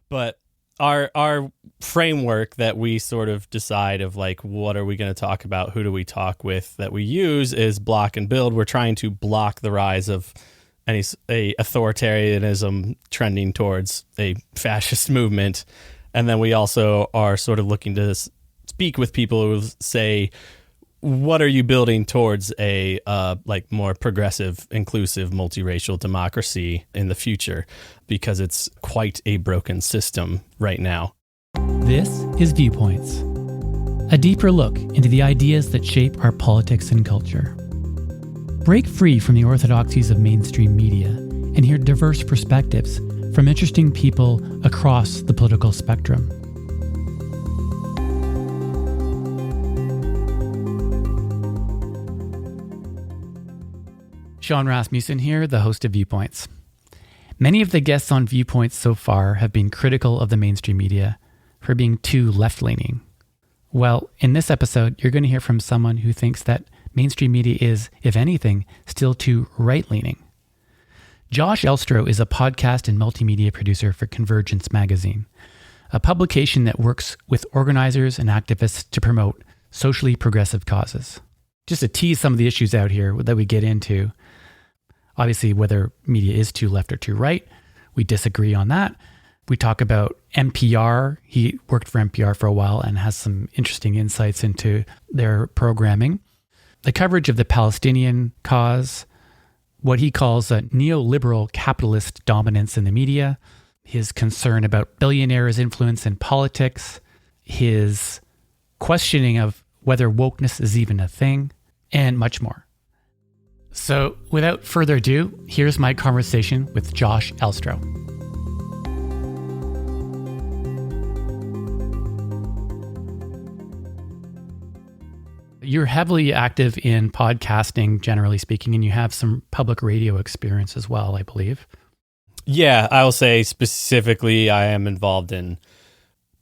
But our framework that we sort of decide of like, what are we going to talk about? Who do we talk with that we use is block and build. We're trying to block the rise of a authoritarianism trending towards a fascist movement. And then we also are sort of looking to speak with people who say, what are you building towards a like more progressive, inclusive, multiracial democracy in the future? Because it's quite a broken system right now. This is Viewpoints, a deeper look into the ideas that shape our politics and culture. Break free from the orthodoxies of mainstream media and hear diverse perspectives from interesting people across the political spectrum. Sean Rasmussen here, the host of Viewpoints. Many of the guests on Viewpoints so far have been critical of the mainstream media for being too left-leaning. Well, in this episode, you're going to hear from someone who thinks that mainstream media is, if anything, still too right-leaning. Josh Elstro is a podcast and multimedia producer for Convergence magazine, a publication that works with organizers and activists to promote socially progressive causes. Just to tease some of the issues out here that we get into, obviously, whether media is too left or too right, we disagree on that. We talk about NPR. He worked for NPR for a while and has some interesting insights into their programming. The coverage of the Palestinian cause, what he calls a neoliberal capitalist dominance in the media, his concern about billionaires' influence in politics, his questioning of whether wokeness is even a thing, and much more. So, without further ado, here's my conversation with Josh Elstro. You're heavily active in podcasting, generally speaking, and you have some public radio experience as well, I believe. Yeah, I will say specifically I am involved in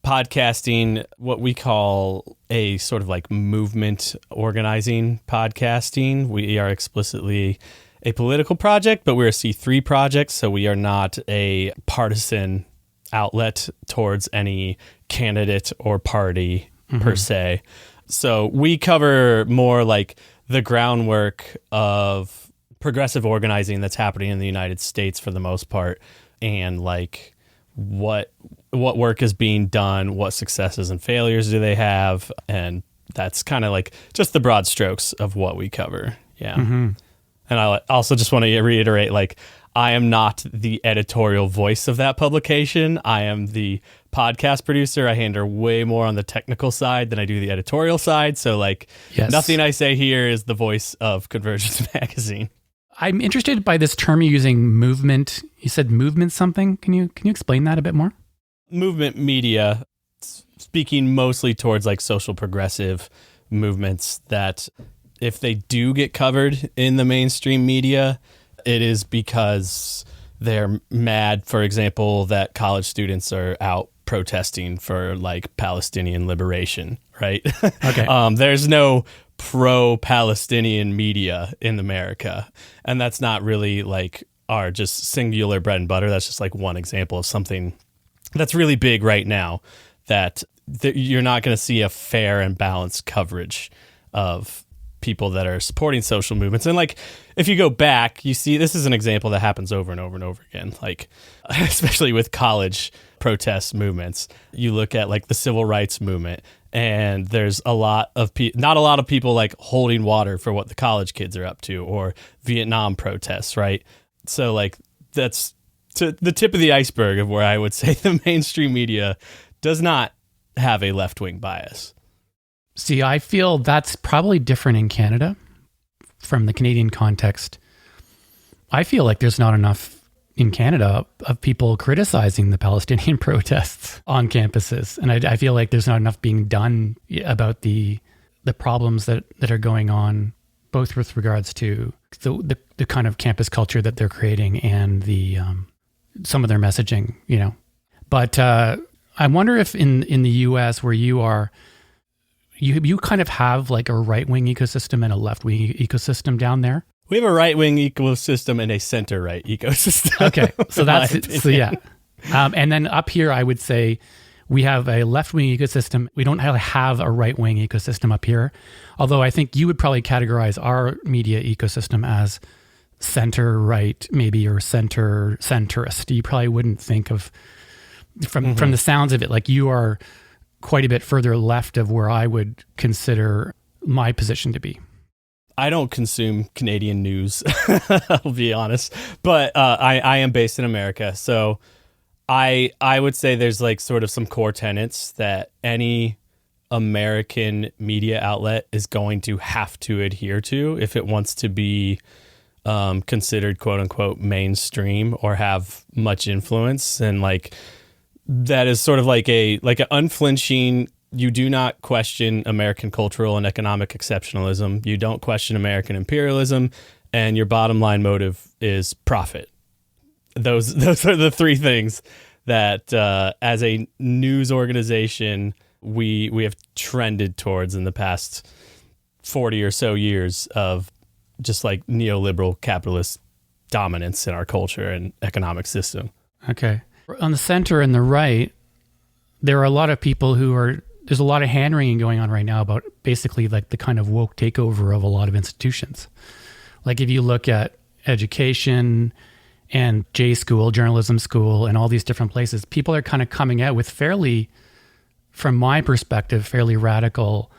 podcasting, what we call a sort of like movement organizing podcasting. We are explicitly a political project, but we're a C3 project, so we are not a partisan outlet towards any candidate or party per se. So we cover more like the groundwork of progressive organizing that's happening in the United States for the most part, and like what work is being done, what successes and failures do they have, and that's kind of like just the broad strokes of what we cover. Yeah. And I also just want to reiterate, like, I am not the editorial voice of that publication. I am the podcast producer. I handle way more on the technical side than I do the editorial side. So like, Nothing I say here is the voice of Convergence magazine. I'm interested by this term you're using, movement. You said movement something. Can you explain that a bit more? Movement media, speaking mostly towards like social progressive movements that if they do get covered in the mainstream media, it is because they're mad, for example, that college students are out protesting for like Palestinian liberation, right? Okay. There's no pro-Palestinian media in America. And that's not really like our just singular bread and butter. That's just like one example of something that's really big right now that you're not going to see a fair and balanced coverage of people that are supporting social movements. And like, if you go back, you see this is an example that happens over and over and over again, like especially with college protest movements. You look at like the civil rights movement, and there's a lot of not a lot of people like holding water for what the college kids are up to, or Vietnam protests, right? So like that's to the tip of the iceberg of where I would say the mainstream media does not have a left-wing bias. See, I feel that's probably different in Canada from the Canadian context. I feel like there's not enough in Canada of people criticizing the Palestinian protests on campuses. And I feel like there's not enough being done about the problems that are going on, both with regards to the kind of campus culture that they're creating and the some of their messaging, you know. But I wonder if in the US where you are, you kind of have like a right-wing ecosystem and a left-wing ecosystem down there. We have a right-wing ecosystem and a center-right ecosystem. Okay, so that's so yeah. And then up here, I would say we have a left-wing ecosystem. We don't have a right-wing ecosystem up here. Although I think you would probably categorize our media ecosystem as center-right, maybe, or centrist. You probably wouldn't think of, from the sounds of it, like you are quite a bit further left of where I would consider my position to be. I don't consume Canadian news, I'll be honest, but I am based in America. So I would say there's like sort of some core tenets that any American media outlet is going to have to adhere to if it wants to be considered quote unquote mainstream or have much influence. And like that is sort of like an unflinching, you do not question American cultural and economic exceptionalism. You don't question American imperialism, and your bottom line motive is profit. Those are the three things that as a news organization we have trended towards in the past 40 or so years of just like neoliberal capitalist dominance in our culture and economic system. Okay. On the center and the right, there are a lot of people there's a lot of hand-wringing going on right now about basically like the kind of woke takeover of a lot of institutions. Like if you look at education and J school, journalism school, and all these different places, people are kind of coming out with fairly, from my perspective, fairly radical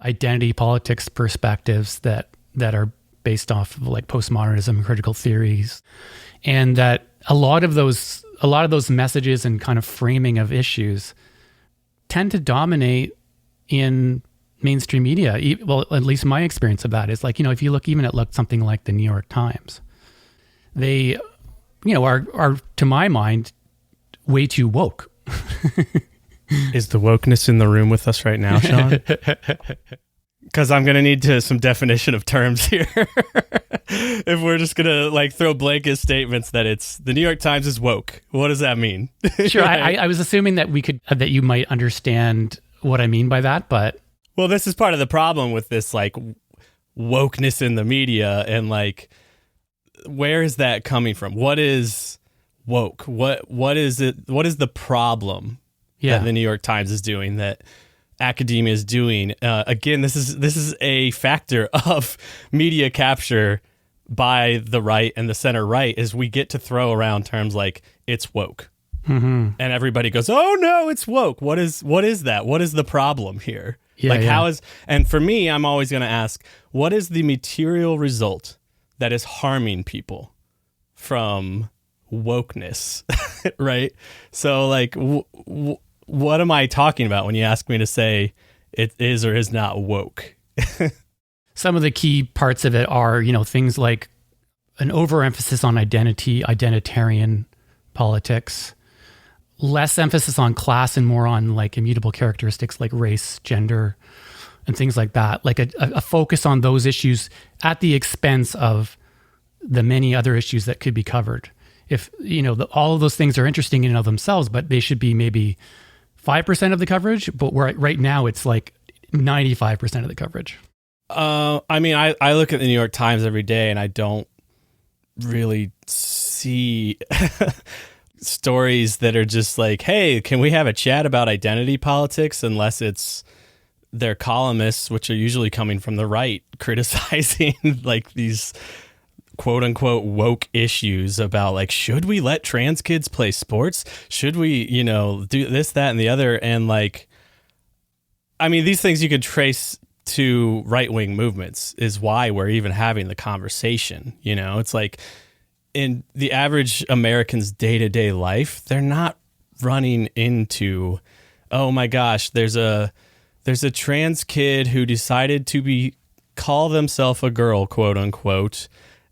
identity politics perspectives that are based off of like postmodernism and critical theories. And that a lot of those messages and kind of framing of issues tend to dominate in mainstream media. Well, at least my experience of that is like, if you look even at something like the New York Times, they, are to my mind, way too woke. Is the wokeness in the room with us right now, Sean? Because I'm going to need some definition of terms here. If we're just going to like throw blanket statements that it's the New York Times is woke. What does that mean? Sure. I was assuming that that you might understand what I mean by that, but. Well, this is part of the problem with this like wokeness in the media, and like, where is that coming from? What is woke? What is it? What is the problem that the New York Times is doing, that academia is doing? Again, this is a factor of media capture by the right and the center right, is we get to throw around terms like it's woke. And everybody goes, oh no, it's woke. What is that? What is the problem here? And for me, I'm always going to ask, what is the material result that is harming people from wokeness? Right? So like, what am I talking about when you ask me to say it is or is not woke? Some of the key parts of it are, things like an overemphasis on identitarian politics, less emphasis on class and more on like immutable characteristics like race, gender, and things like that. Like a focus on those issues at the expense of the many other issues that could be covered. If, all of those things are interesting in and of themselves, but they should be maybe 5% of the coverage, but right now it's like 95% of the coverage. I look at the New York Times every day and I don't really see stories that are just like, hey, can we have a chat about identity politics, unless it's their columnists, which are usually coming from the right, criticizing like these quote unquote woke issues about like, should we let trans kids play sports? Should we, do this, that, and the other? And like, these things you could trace to right-wing movements, is why we're even having the conversation. It's like in the average American's day-to-day life, they're not running into, oh my gosh, there's a trans kid who decided to call themselves a girl, quote unquote,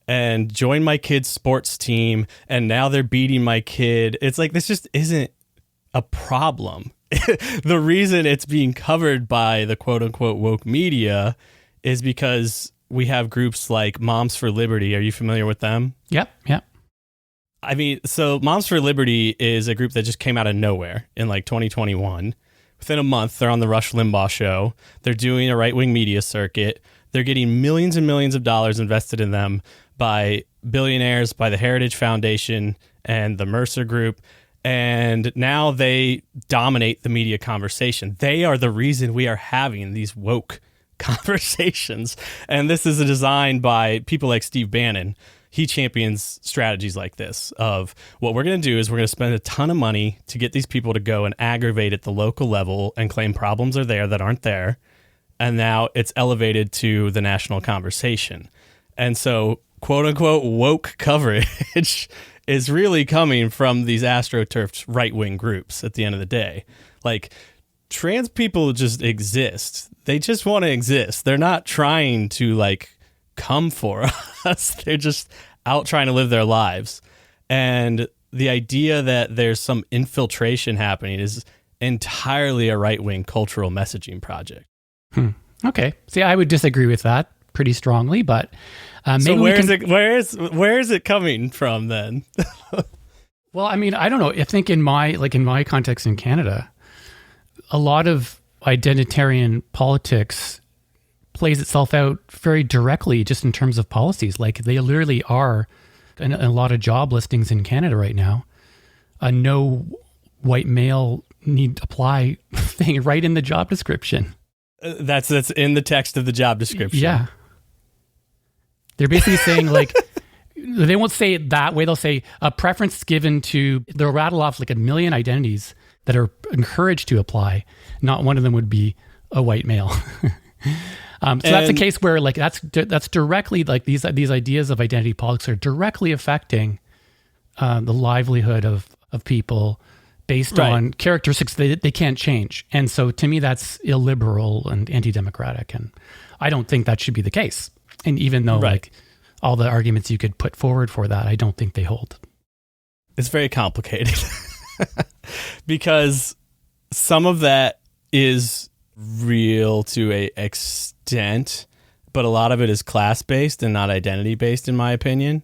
and join my kid's sports team, and now they're beating my kid. It's like, this just isn't a problem. The reason it's being covered by the quote unquote woke media is because we have groups like Moms for Liberty. Are you familiar with them? Yep. So Moms for Liberty is a group that just came out of nowhere in like 2021. Within a month, they're on the Rush Limbaugh show. They're doing a right-wing media circuit. They're getting millions and millions of dollars invested in them by Billionaires, by the Heritage Foundation and the Mercer Group. And now they dominate the media conversation. They are the reason we are having these woke conversations. And this is designed by people like Steve Bannon. He champions strategies like this of what we're going to do is we're going to spend a ton of money to get these people to go and aggravate at the local level and claim problems are there that aren't there. And now it's elevated to the national conversation. And so, quote unquote, woke coverage is really coming from these astroturfed right-wing groups at the end of the day. Like, trans people just exist. They just want to exist. They're not trying to, like, come for us. They're just out trying to live their lives. And the idea that there's some infiltration happening is entirely a right-wing cultural messaging project. Okay. See, I would disagree with that pretty strongly, but maybe so where is it coming from then? Well, I mean, I don't know. I think in my context in Canada, a lot of identitarian politics plays itself out very directly just in terms of policies. Like, they literally are in a lot of job listings in Canada right now, a no white male need apply thing right in the job description. That's in the text of the job description. Yeah. They're basically saying, like, they won't say it that way. They'll say a preference given to, they'll rattle off like a million identities that are encouraged to apply. Not one of them would be a white male. So that's a case where, like, that's directly, like, these ideas of identity politics are directly affecting the livelihood of people based on characteristics they can't change. And so to me, that's illiberal and anti-democratic. And I don't think that should be the case. And even though like all the arguments you could put forward for that, I don't think they hold. It's very complicated because some of that is real to an extent, but a lot of it is class-based and not identity-based, in my opinion.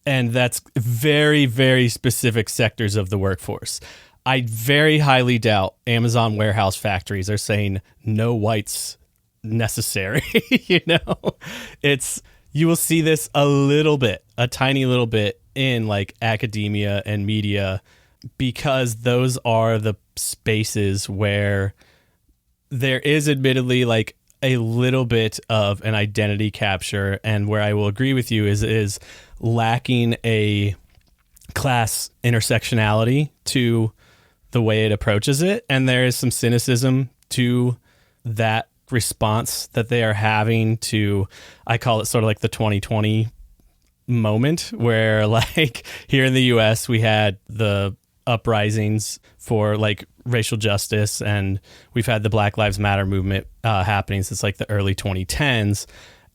And that's very, very specific sectors of the workforce. I very highly doubt Amazon warehouse factories are saying no whites necessary. You will see this a tiny little bit in like academia and media, because those are the spaces where there is admittedly like a little bit of an identity capture, and where I will agree with you is lacking a class intersectionality to the way it approaches it. And there is some cynicism to that response that they are having to, I call it sort of like the 2020 moment, where like here in the US, we had the uprisings for like racial justice, and we've had the Black Lives Matter movement happening since like the early 2010s.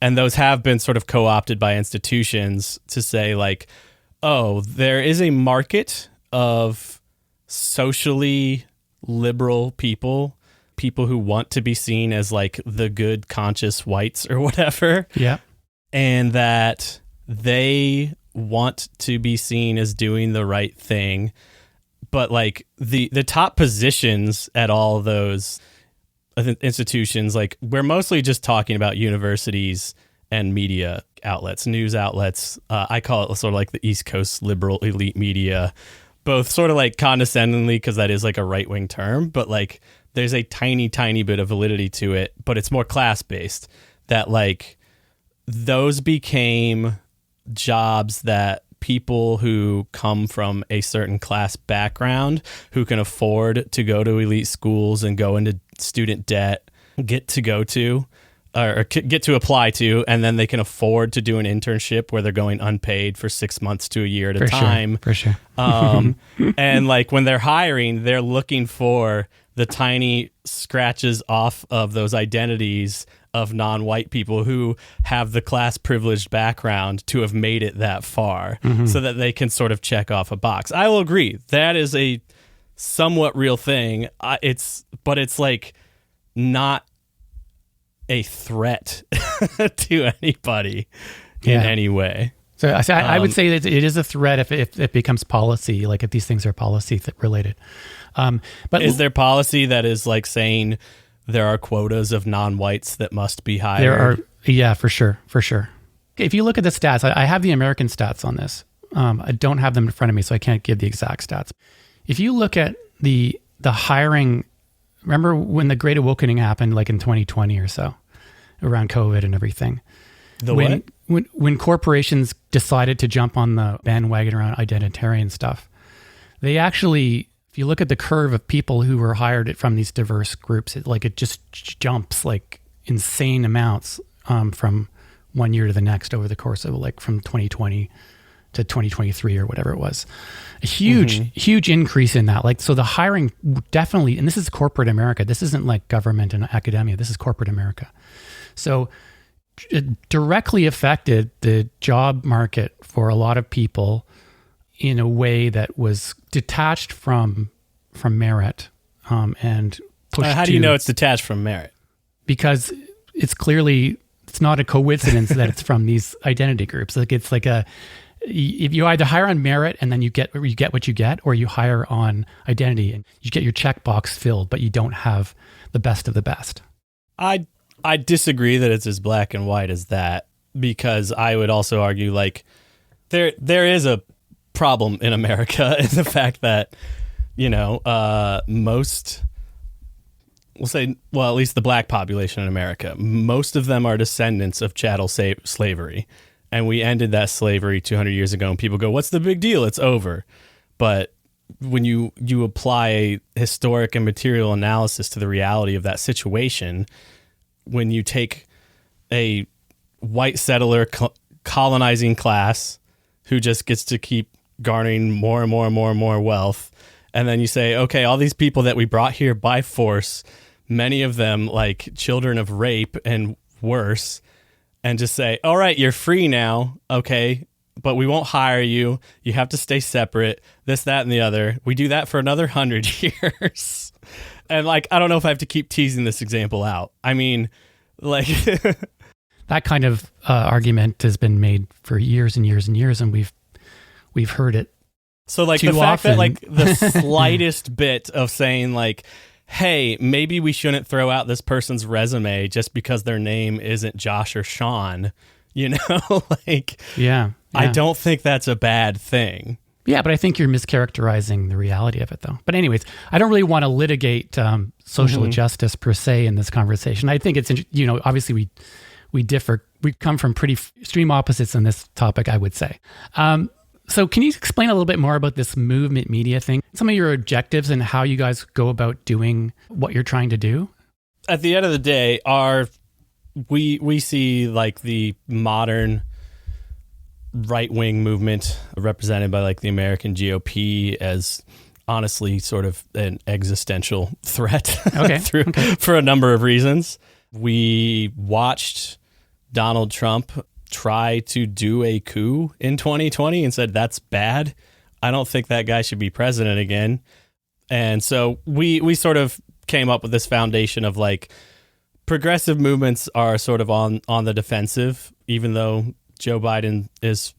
And those have been sort of co-opted by institutions to say like, oh, there is a market of socially liberal people who want to be seen as like the good conscious whites or whatever. Yeah. And that they want to be seen as doing the right thing. But like the top positions at all those institutions, like we're mostly just talking about universities and media outlets, news outlets. I call it sort of like the East Coast liberal elite media, both sort of like condescendingly, because that is like a right-wing term, but like there's a tiny, tiny bit of validity to it, but it's more class-based, that like those became jobs that people who come from a certain class background, who can afford to go to elite schools and go into student debt, get to go to, or get to apply to, and then they can afford to do an internship where they're going unpaid for 6 months to a year at a time. For sure. And like when they're hiring, they're looking for the tiny scratches off of those identities of non-white people who have the class privileged background to have made it that far, so that they can sort of check off a box. I will agree that is a somewhat real thing. But it's like not a threat to anybody in any way. So I would say that it is a threat if it becomes policy, like if these things are policy related. But is there policy that is like saying there are quotas of non-whites that must be hired? There are, yeah, for sure. If you look at the stats, I have the American stats on this. I don't have them in front of me, so I can't give the exact stats. If you look at the hiring, remember when the Great Awakening happened, like in 2020 or so, around COVID and everything? When corporations decided to jump on the bandwagon around identitarian stuff, they actually, if you look at the curve of people who were hired from these diverse groups, it just jumps like insane amounts from one year to the next over the course of like from 2020 to 2023 or whatever it was. A huge increase in that. Like, so the hiring definitely, and this is corporate America. This isn't like government and academia. This is corporate America. So it directly affected the job market for a lot of people in a way that was detached from merit and pushed. How do you know it's detached from merit? Because it's not a coincidence that it's from these identity groups. Like it's like if you either hire on merit and then you get what you get, or you hire on identity and you get your checkbox filled, but you don't have the best of the best. I disagree that it's as black and white as that, because I would also argue like there is a problem in America in the fact that, most, we'll say, well, at least the black population in America, most of them are descendants of chattel slavery. And we ended that slavery 200 years ago, and people go, what's the big deal? It's over. But when you apply historic and material analysis to the reality of that situation, when you take a white settler colonizing class who just gets to keep garnering more and more and more and more wealth, and then you say, okay, all these people that we brought here by force, many of them like children of rape and worse, and just say, all right, you're free now, okay, but we won't hire you. You have to stay separate, this, that, and the other. We do that for another 100 years. And like, I don't know if I have to keep teasing this example out. I mean, like... That kind of argument has been made for years and years and years, and we've heard it. So like the fact often. That like the slightest bit of saying like, hey, maybe we shouldn't throw out this person's resume just because their name isn't Josh or Sean, like, yeah. I don't think that's a bad thing. Yeah, but I think you're mischaracterizing the reality of it, though. But anyways, I don't really want to litigate social justice per se in this conversation. I think it's, obviously we differ. We come from pretty extreme opposites on this topic, I would say. So can you explain a little bit more about this movement media thing? Some of your objectives and how you guys go about doing what you're trying to do? At the end of the day, we see like the modern right-wing movement represented by like the American GOP as honestly sort of an existential threat for a number of reasons. We watched Donald Trump try to do a coup in 2020 and said, that's bad. I don't think that guy should be president again. And so we sort of came up with this foundation of like progressive movements are sort of on the defensive, even though Joe Biden is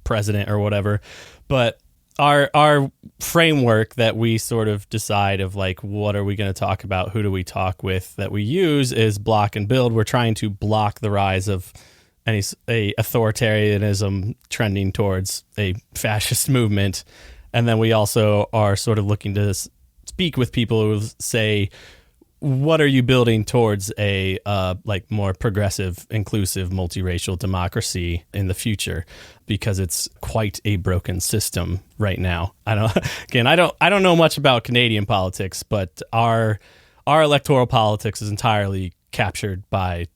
president or whatever. But our framework that we sort of decide of like, what are we going to talk about? Who do we talk with? That we use is block and build. We're trying to block the rise of a authoritarianism trending towards a fascist movement. And then we also are sort of looking to speak with people who say, what are you building towards a like more progressive, inclusive, multiracial democracy in the future? Because it's quite a broken system right now. I don't know much about Canadian politics, but our electoral politics is entirely captured by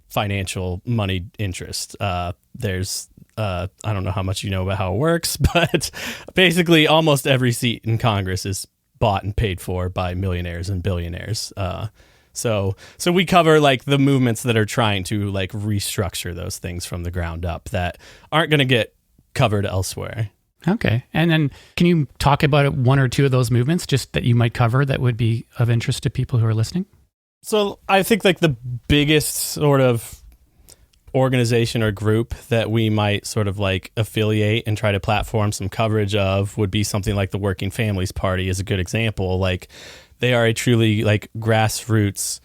financial moneyed interest. There's I don't know how much you know about how it works, but basically almost every seat in Congress is bought and paid for by millionaires and billionaires. So we cover like the movements that are trying to like restructure those things from the ground up that aren't going to get covered elsewhere. Okay. And then can you talk about one or two of those movements just that you might cover that would be of interest to people who are listening? So I think like the biggest sort of organization or group that we might sort of like affiliate and try to platform some coverage of would be something like the Working Families Party is a good example. Like they are a truly like grassroots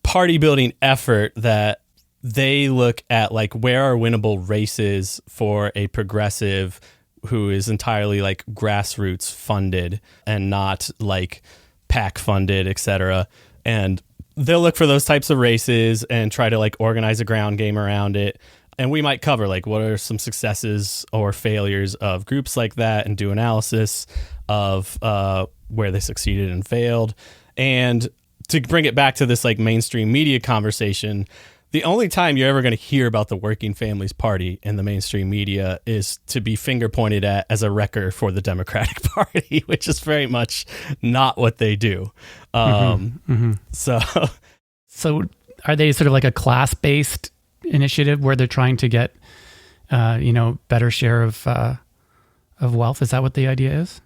party building effort that they look at like where are winnable races for a progressive who is entirely like grassroots funded and not like PAC funded, etc. And they'll look for those types of races and try to like organize a ground game around it. And we might cover like what are some successes or failures of groups like that and do analysis of where they succeeded and failed. And to bring it back to this like mainstream media conversation, the only time you're ever going to hear about the Working Families Party in the mainstream media is to be finger pointed at as a wrecker for the Democratic Party, which is very much not what they do. So are they sort of like a class-based initiative where they're trying to get, better share of wealth? Is that what the idea is?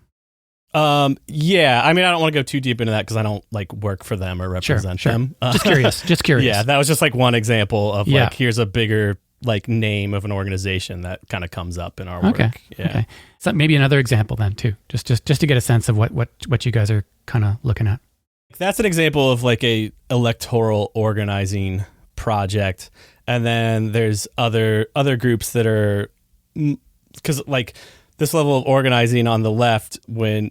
Yeah. I mean, I don't want to go too deep into that because I don't like work for them or represent them. Just curious. Yeah, that was just like one example of like, here's a bigger like name of an organization that kind of comes up in our work. Yeah. Okay. So maybe another example then too, just to get a sense of what you guys are kind of looking at. That's an example of like a electoral organizing project. And then there's other groups that are, because like this level of organizing on the left, when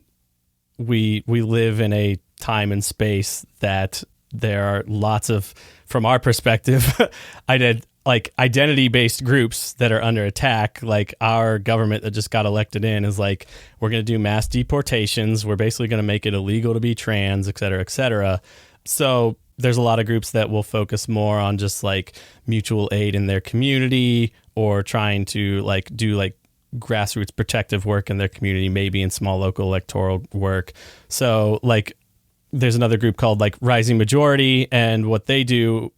we live in a time and space that there are lots of, from our perspective, identity-based groups that are under attack. Like our government that just got elected in is like, we're going to do mass deportations. We're basically going to make it illegal to be trans, et cetera, et cetera. So there's a lot of groups that will focus more on just like mutual aid in their community or trying to like do like grassroots protective work in their community, maybe in small local electoral work. So like there's another group called like Rising Majority, and what they do,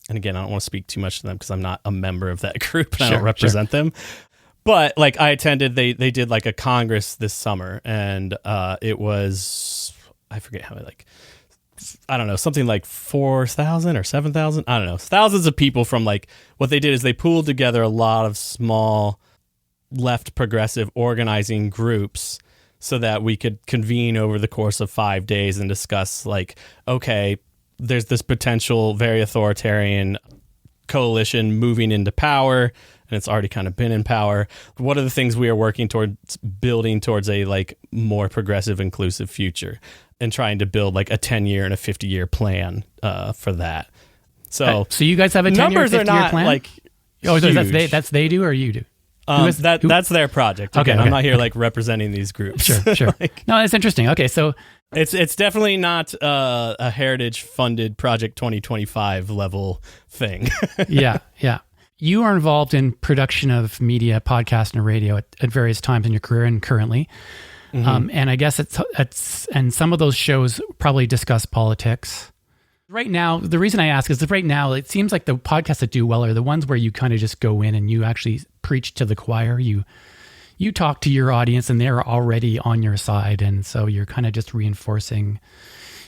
and again, I don't want to speak too much to them because I'm not a member of that group and I don't represent them. But like I attended, they did like a Congress this summer, and it was, I forget how many, like, I don't know, something like 4,000 or 7,000. I don't know. Thousands of people from like, what they did is they pooled together a lot of small left progressive organizing groups so that we could convene over the course of 5 days and discuss like, okay, there's this potential very authoritarian coalition moving into power, and it's already kind of been in power. What are the things we are working towards building towards a like more progressive, inclusive future, and trying to build like a 10-year and a 50-year plan for that. So you guys have a 10-year, 50-year plan? Like, oh, that's they do or you do? That's their project. Again, okay. I'm not here like representing these groups. Sure. Like, no, it's interesting. Okay, so it's definitely not a heritage funded Project 2025 level thing. Yeah. You are involved in production of media, podcast, and radio at various times in your career and currently. Mm-hmm. And I guess it's and some of those shows probably discuss politics. Right now, the reason I ask is that right now it seems like the podcasts that do well are the ones where you kind of just go in and you actually preach to the choir. You talk to your audience and they're already on your side, and so you're kind of just reinforcing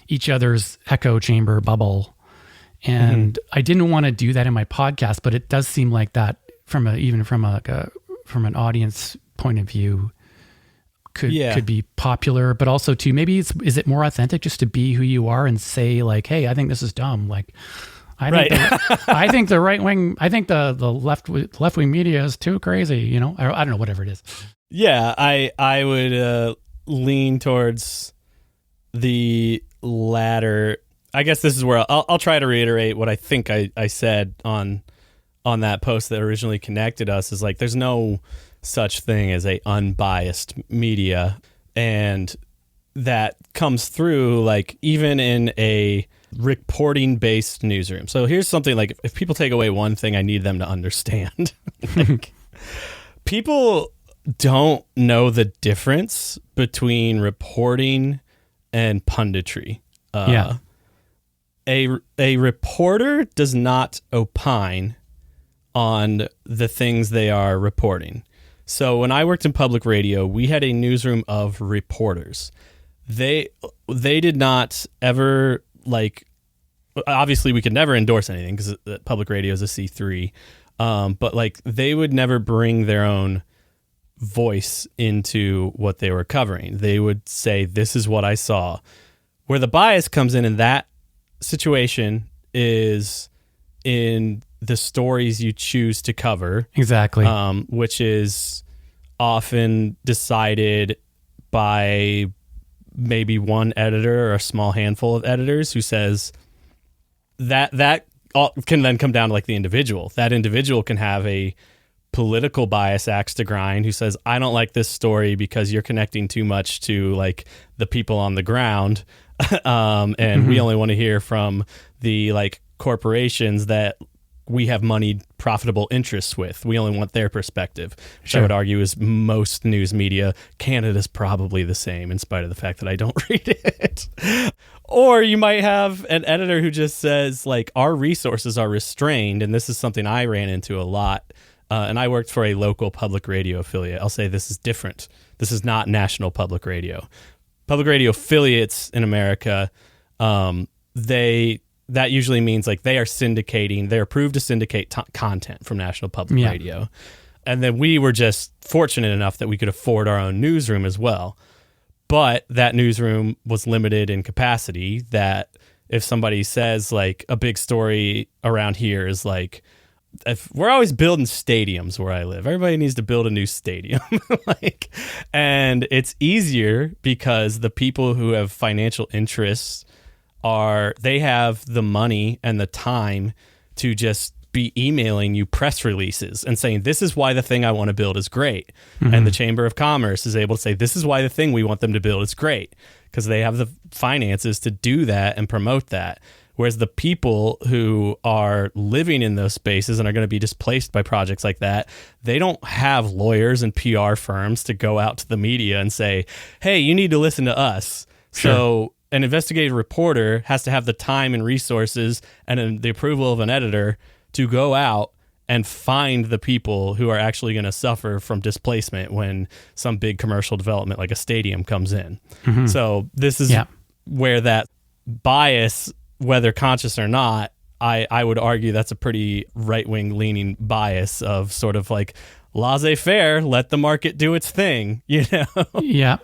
each other's echo chamber bubble. And I didn't want to do that in my podcast, but it does seem like that from an audience point of view could be popular, but also too, maybe is it more authentic just to be who you are and say like, hey, I think this is dumb. Like, I think the right wing, I think the left wing media is too crazy. You know, I don't know, whatever it is. Yeah, I would lean towards the latter. I guess this is where I'll try to reiterate what I think I said on that post that originally connected us. Is like, there's no such thing as a unbiased media, and that comes through like even in a reporting based newsroom. So here's something like, if people take away one thing, I need them to understand. Like, people don't know the difference between reporting and punditry. A reporter does not opine on the things they are reporting. So when I worked in public radio, we had a newsroom of reporters. They did not ever, like, obviously we could never endorse anything because public radio is a C3, but like they would never bring their own voice into what they were covering. They would say, this is what I saw. Where the bias comes in that situation is in the stories you choose to cover. Exactly. Which is often decided by maybe one editor or a small handful of editors who says that all can then come down to like the individual. That individual can have a political bias axe to grind who says, I don't like this story because you're connecting too much to like the people on the ground. And we only want to hear from the like corporations that we have moneyed profitable interests with. We only want their perspective, which I would argue is most news media. Canada's probably the same in spite of the fact that I don't read it. Or you might have an editor who just says like, our resources are restrained. And this is something I ran into a lot. And I worked for a local public radio affiliate. I'll say this is different. This is not national public radio. Public radio affiliates in America, that usually means like they are syndicating, they're approved to syndicate content from national public radio. And then we were just fortunate enough that we could afford our own newsroom as well. But that newsroom was limited in capacity, that if somebody says like a big story around here is like, if we're always building stadiums where I live, everybody needs to build a new stadium. And it's easier because the people who have financial interests they have the money and the time to just be emailing you press releases and saying, this is why the thing I want to build is great. And the Chamber of Commerce is able to say, this is why the thing we want them to build is great, because they have the finances to do that and promote that. Whereas the people who are living in those spaces and are going to be displaced by projects like that, they don't have lawyers and PR firms to go out to the media and say, hey, you need to listen to us. So an investigative reporter has to have the time and resources and the approval of an editor to go out and find the people who are actually going to suffer from displacement when some big commercial development like a stadium comes in. So this is where that bias, whether conscious or not, I would argue that's a pretty right-wing leaning bias of sort of like laissez-faire, let the market do its thing, you know? Yeah.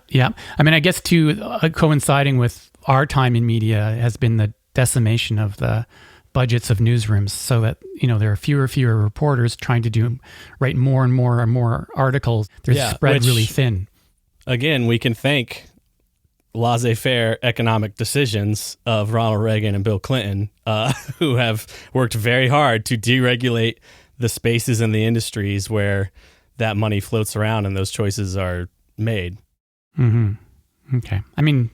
I mean, I guess too, coinciding with our time in media has been the decimation of the budgets of newsrooms, so that, you know, there are fewer reporters trying to write more and more articles. They're spread really thin. Again, we can thank laissez-faire economic decisions of Ronald Reagan and Bill Clinton, who have worked very hard to deregulate the spaces in the industries where that money floats around and those choices are made. Okay. I mean,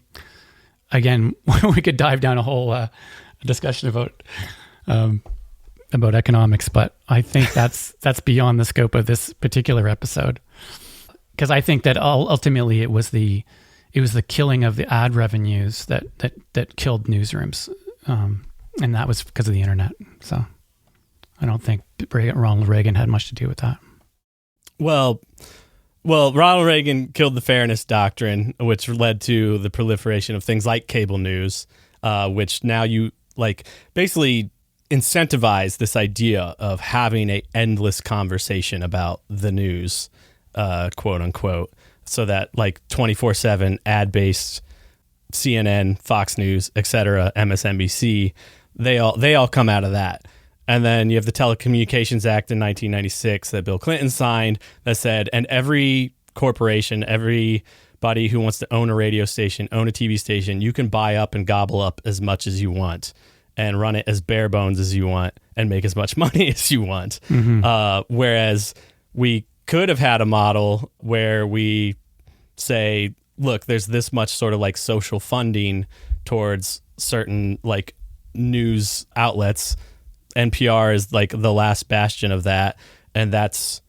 again, we could dive down a whole discussion about economics, but I think that's beyond the scope of this particular episode. Because I think that ultimately it was the killing of the ad revenues that killed newsrooms, and that was because of the internet. So I don't think Ronald Reagan had much to do with that. Well, Ronald Reagan killed the fairness doctrine, which led to the proliferation of things like cable news, which now you like basically incentivize this idea of having an endless conversation about the news, quote unquote, so that like 24/7 ad-based CNN, Fox News, etc., MSNBC, they all come out of that. And then you have the Telecommunications Act in 1996 that Bill Clinton signed that said, and every corporation, everybody who wants to own a radio station, own a TV station, you can buy up and gobble up as much as you want and run it as bare bones as you want and make as much money as you want. Whereas we could have had a model where we say, look, there's this much sort of like social funding towards certain like news outlets. NPR is like the last bastion of that. And that's,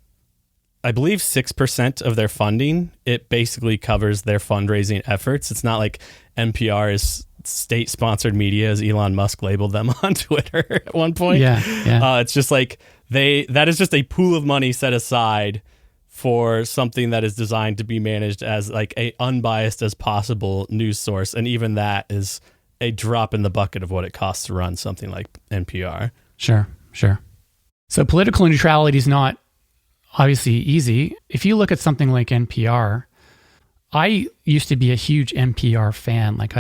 I believe, 6% of their funding. It basically covers their fundraising efforts. It's not like NPR is state-sponsored media, as Elon Musk labeled them on Twitter at one point. It's just like that is just a pool of money set aside for something that is designed to be managed as like a unbiased as possible news source. And even that is a drop in the bucket of what it costs to run something like NPR. Sure. So political neutrality is not obviously easy. If you look at something like NPR, I used to be a huge NPR fan. Like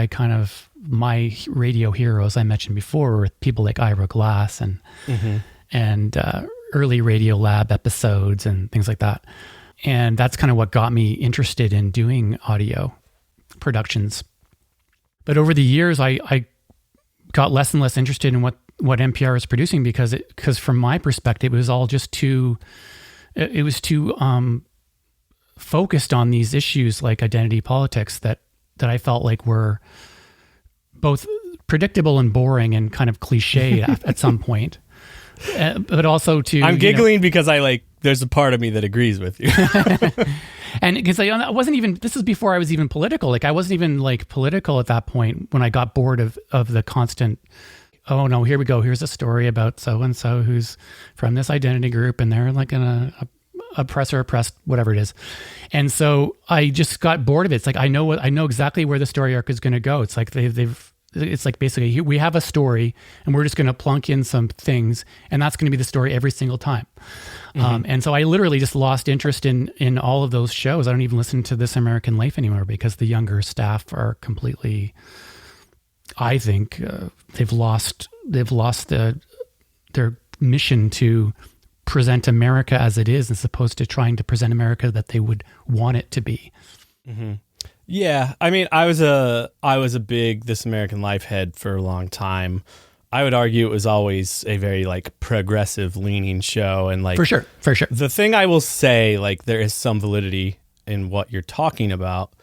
my radio heroes I mentioned before were people like Ira Glass and early Radio Lab episodes and things like that. And that's kind of what got me interested in doing audio productions. But over the years, I got less and less interested in what NPR is producing because from my perspective, it was all just too focused on these issues like identity politics that I felt like were both predictable and boring and kind of cliche at some point. But also I'm giggling because there's a part of me that agrees with you. And because I wasn't even, this is before I was even political. Like I wasn't even like political at that point when I got bored of the constant, oh no, here we go. Here's a story about so-and-so who's from this identity group and they're like an oppressor, oppressed, whatever it is. And so I just got bored of it. It's like, I know exactly where the story arc is going to go. It's like it's like basically we have a story and we're just going to plunk in some things and that's going to be the story every single time. And so I literally just lost interest in all of those shows. I don't even listen to This American Life anymore because the younger staff are completely, I think they've lost their mission to present America as it is as opposed to trying to present America that they would want it to be. Mm-hmm. Yeah, I mean, I was a big This American Life head for a long time. I would argue it was always a very progressive leaning show, and for sure. The thing I will say, there is some validity in what you're talking about,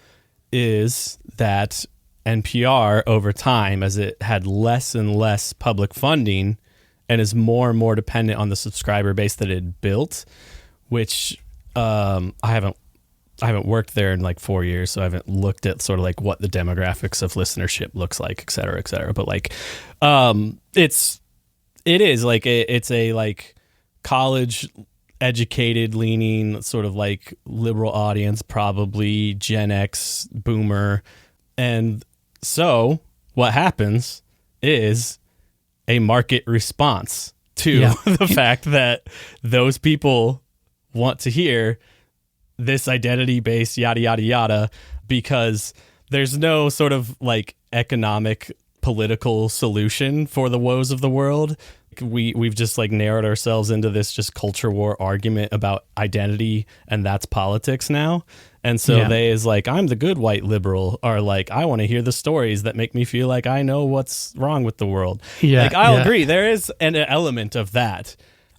is that NPR over time, as it had less and less public funding, and is more and more dependent on the subscriber base that it built, which I haven't worked there in 4 years, so I haven't looked at sort of what the demographics of listenership looks like, et cetera, et cetera. But it's a college educated leaning sort of liberal audience, probably Gen X boomer. And so what happens is a market response to the fact that those people want to hear this identity-based yada, yada, yada, because there's no sort of economic political solution for the woes of the world. We've just narrowed ourselves into this just culture war argument about identity, and that's politics now. And so they is I'm the good white liberal, or I want to hear the stories that make me feel like I know what's wrong with the world. I'll agree. There is an element of that.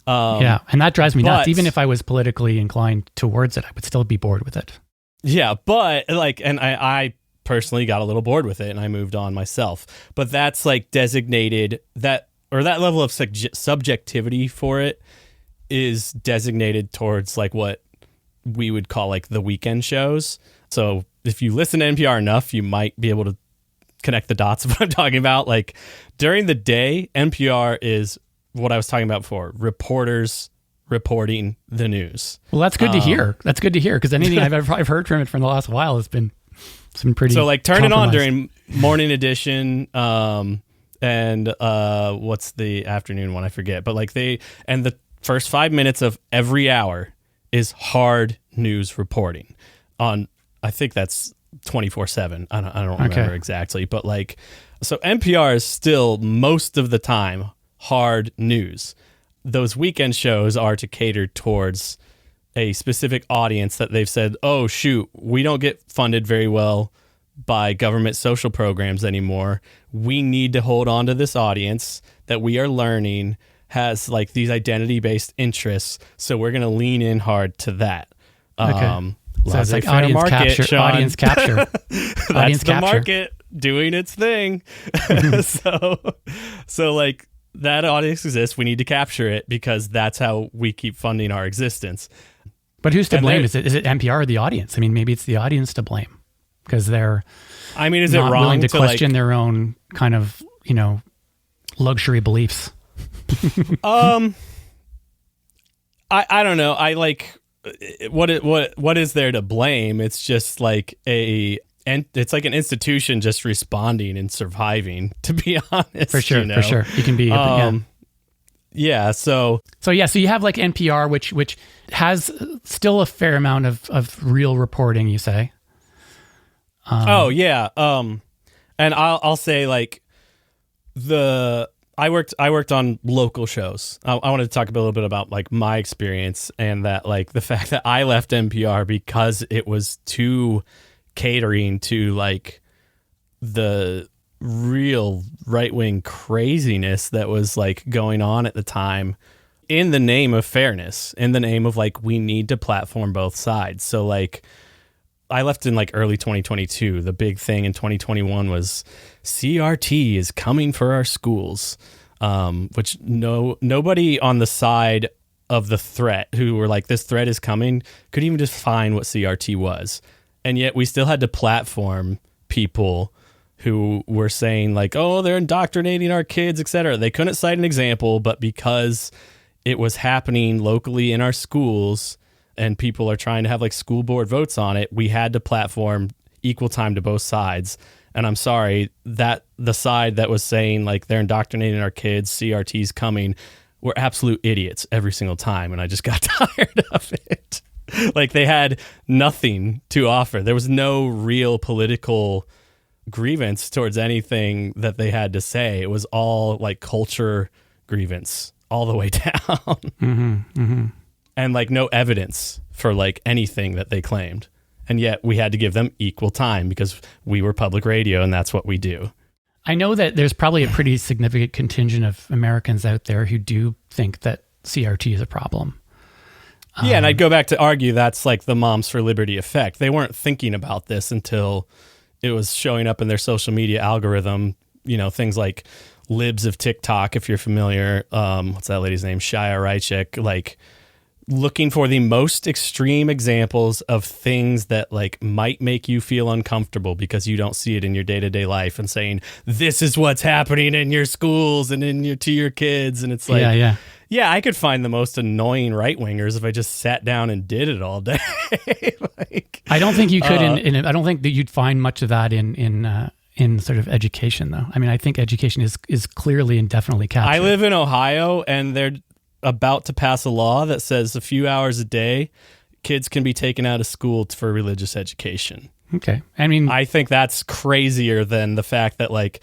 And that drives me nuts. Even if I was politically inclined towards it, I would still be bored with it. Yeah, but and I personally got a little bored with it, and I moved on myself. But that's designated that level of subjectivity for it is designated towards what we would call the weekend shows. So if you listen to NPR enough, you might be able to connect the dots of what I'm talking about. During the day, NPR is what I was talking about before, reporters reporting the news. Well, that's good to hear. That's good to hear, because anything I've heard from it from the last while has been pretty. So turn it on during morning edition, and what's the afternoon one? I forget. But the first 5 minutes of every hour is hard news reporting on. I think that's 24/7. I don't remember exactly, but so NPR is still most of the time hard news. Those weekend shows are to cater towards a specific audience that they've said, oh shoot, we don't get funded very well by government social programs anymore. We need to hold on to this audience that we are learning has these identity-based interests, so we're going to lean in hard to that. So it's audience capture. Sean. Audience capture. That's the market doing its thing. so that audience exists. We need to capture it because that's how we keep funding our existence. But who's to blame? Is it NPR or the audience? I mean, maybe it's the audience to blame because they're is not it wrong willing to question their own kind of, luxury beliefs? I don't know. What is there to blame? It's just it's an institution just responding and surviving, to be honest. For sure, for sure. You can be So you have NPR, which has still a fair amount of real reporting, you say. And I'll say I worked on local shows. I wanted to talk a little bit about like my experience, and that like the fact that I left NPR because it was too catering to like the real right-wing craziness that was like going on at the time, in the name of fairness, in the name of like, we need to platform both sides. So like, I left in like early 2022. The big thing in 2021 was CRT is coming for our schools, which nobody on the side of the threat who were like, this threat is coming, could even define what CRT was. And yet we still had to platform people who were saying like, oh, they're indoctrinating our kids, etc. They couldn't cite an example, but because it was happening locally in our schools and people are trying to have like school board votes on it, we had to platform equal time to both sides. And I'm sorry that the side that was saying like they're indoctrinating our kids, CRT's coming, were absolute idiots every single time. And I just got tired of it. Like they had nothing to offer. There was no real political grievance towards anything that they had to say. It was all like culture grievance all the way down. And like no evidence for like anything that they claimed. And yet we had to give them equal time because we were public radio and that's what we do. I know that there's probably a pretty significant contingent of Americans out there who do think that CRT is a problem. Yeah, and I'd go back to argue that's like the Moms for Liberty effect. They weren't thinking about this until it was showing up in their social media algorithm, you know, things like Libs of TikTok, if you're familiar. What's that lady's name? Shia Reichek, like looking for the most extreme examples of things that like might make you feel uncomfortable because you don't see it in your day-to-day life, and saying, this is what's happening in your schools and to your kids. And it's like, yeah, I could find the most annoying right-wingers if I just sat down and did it all day. Like, I don't think you could. I don't think that you'd find much of that in sort of education, though. I mean, I think education is clearly and definitely captured. I live in Ohio, and they're about to pass a law that says a few hours a day, kids can be taken out of school for religious education. Okay, I mean, I think that's crazier than the fact that like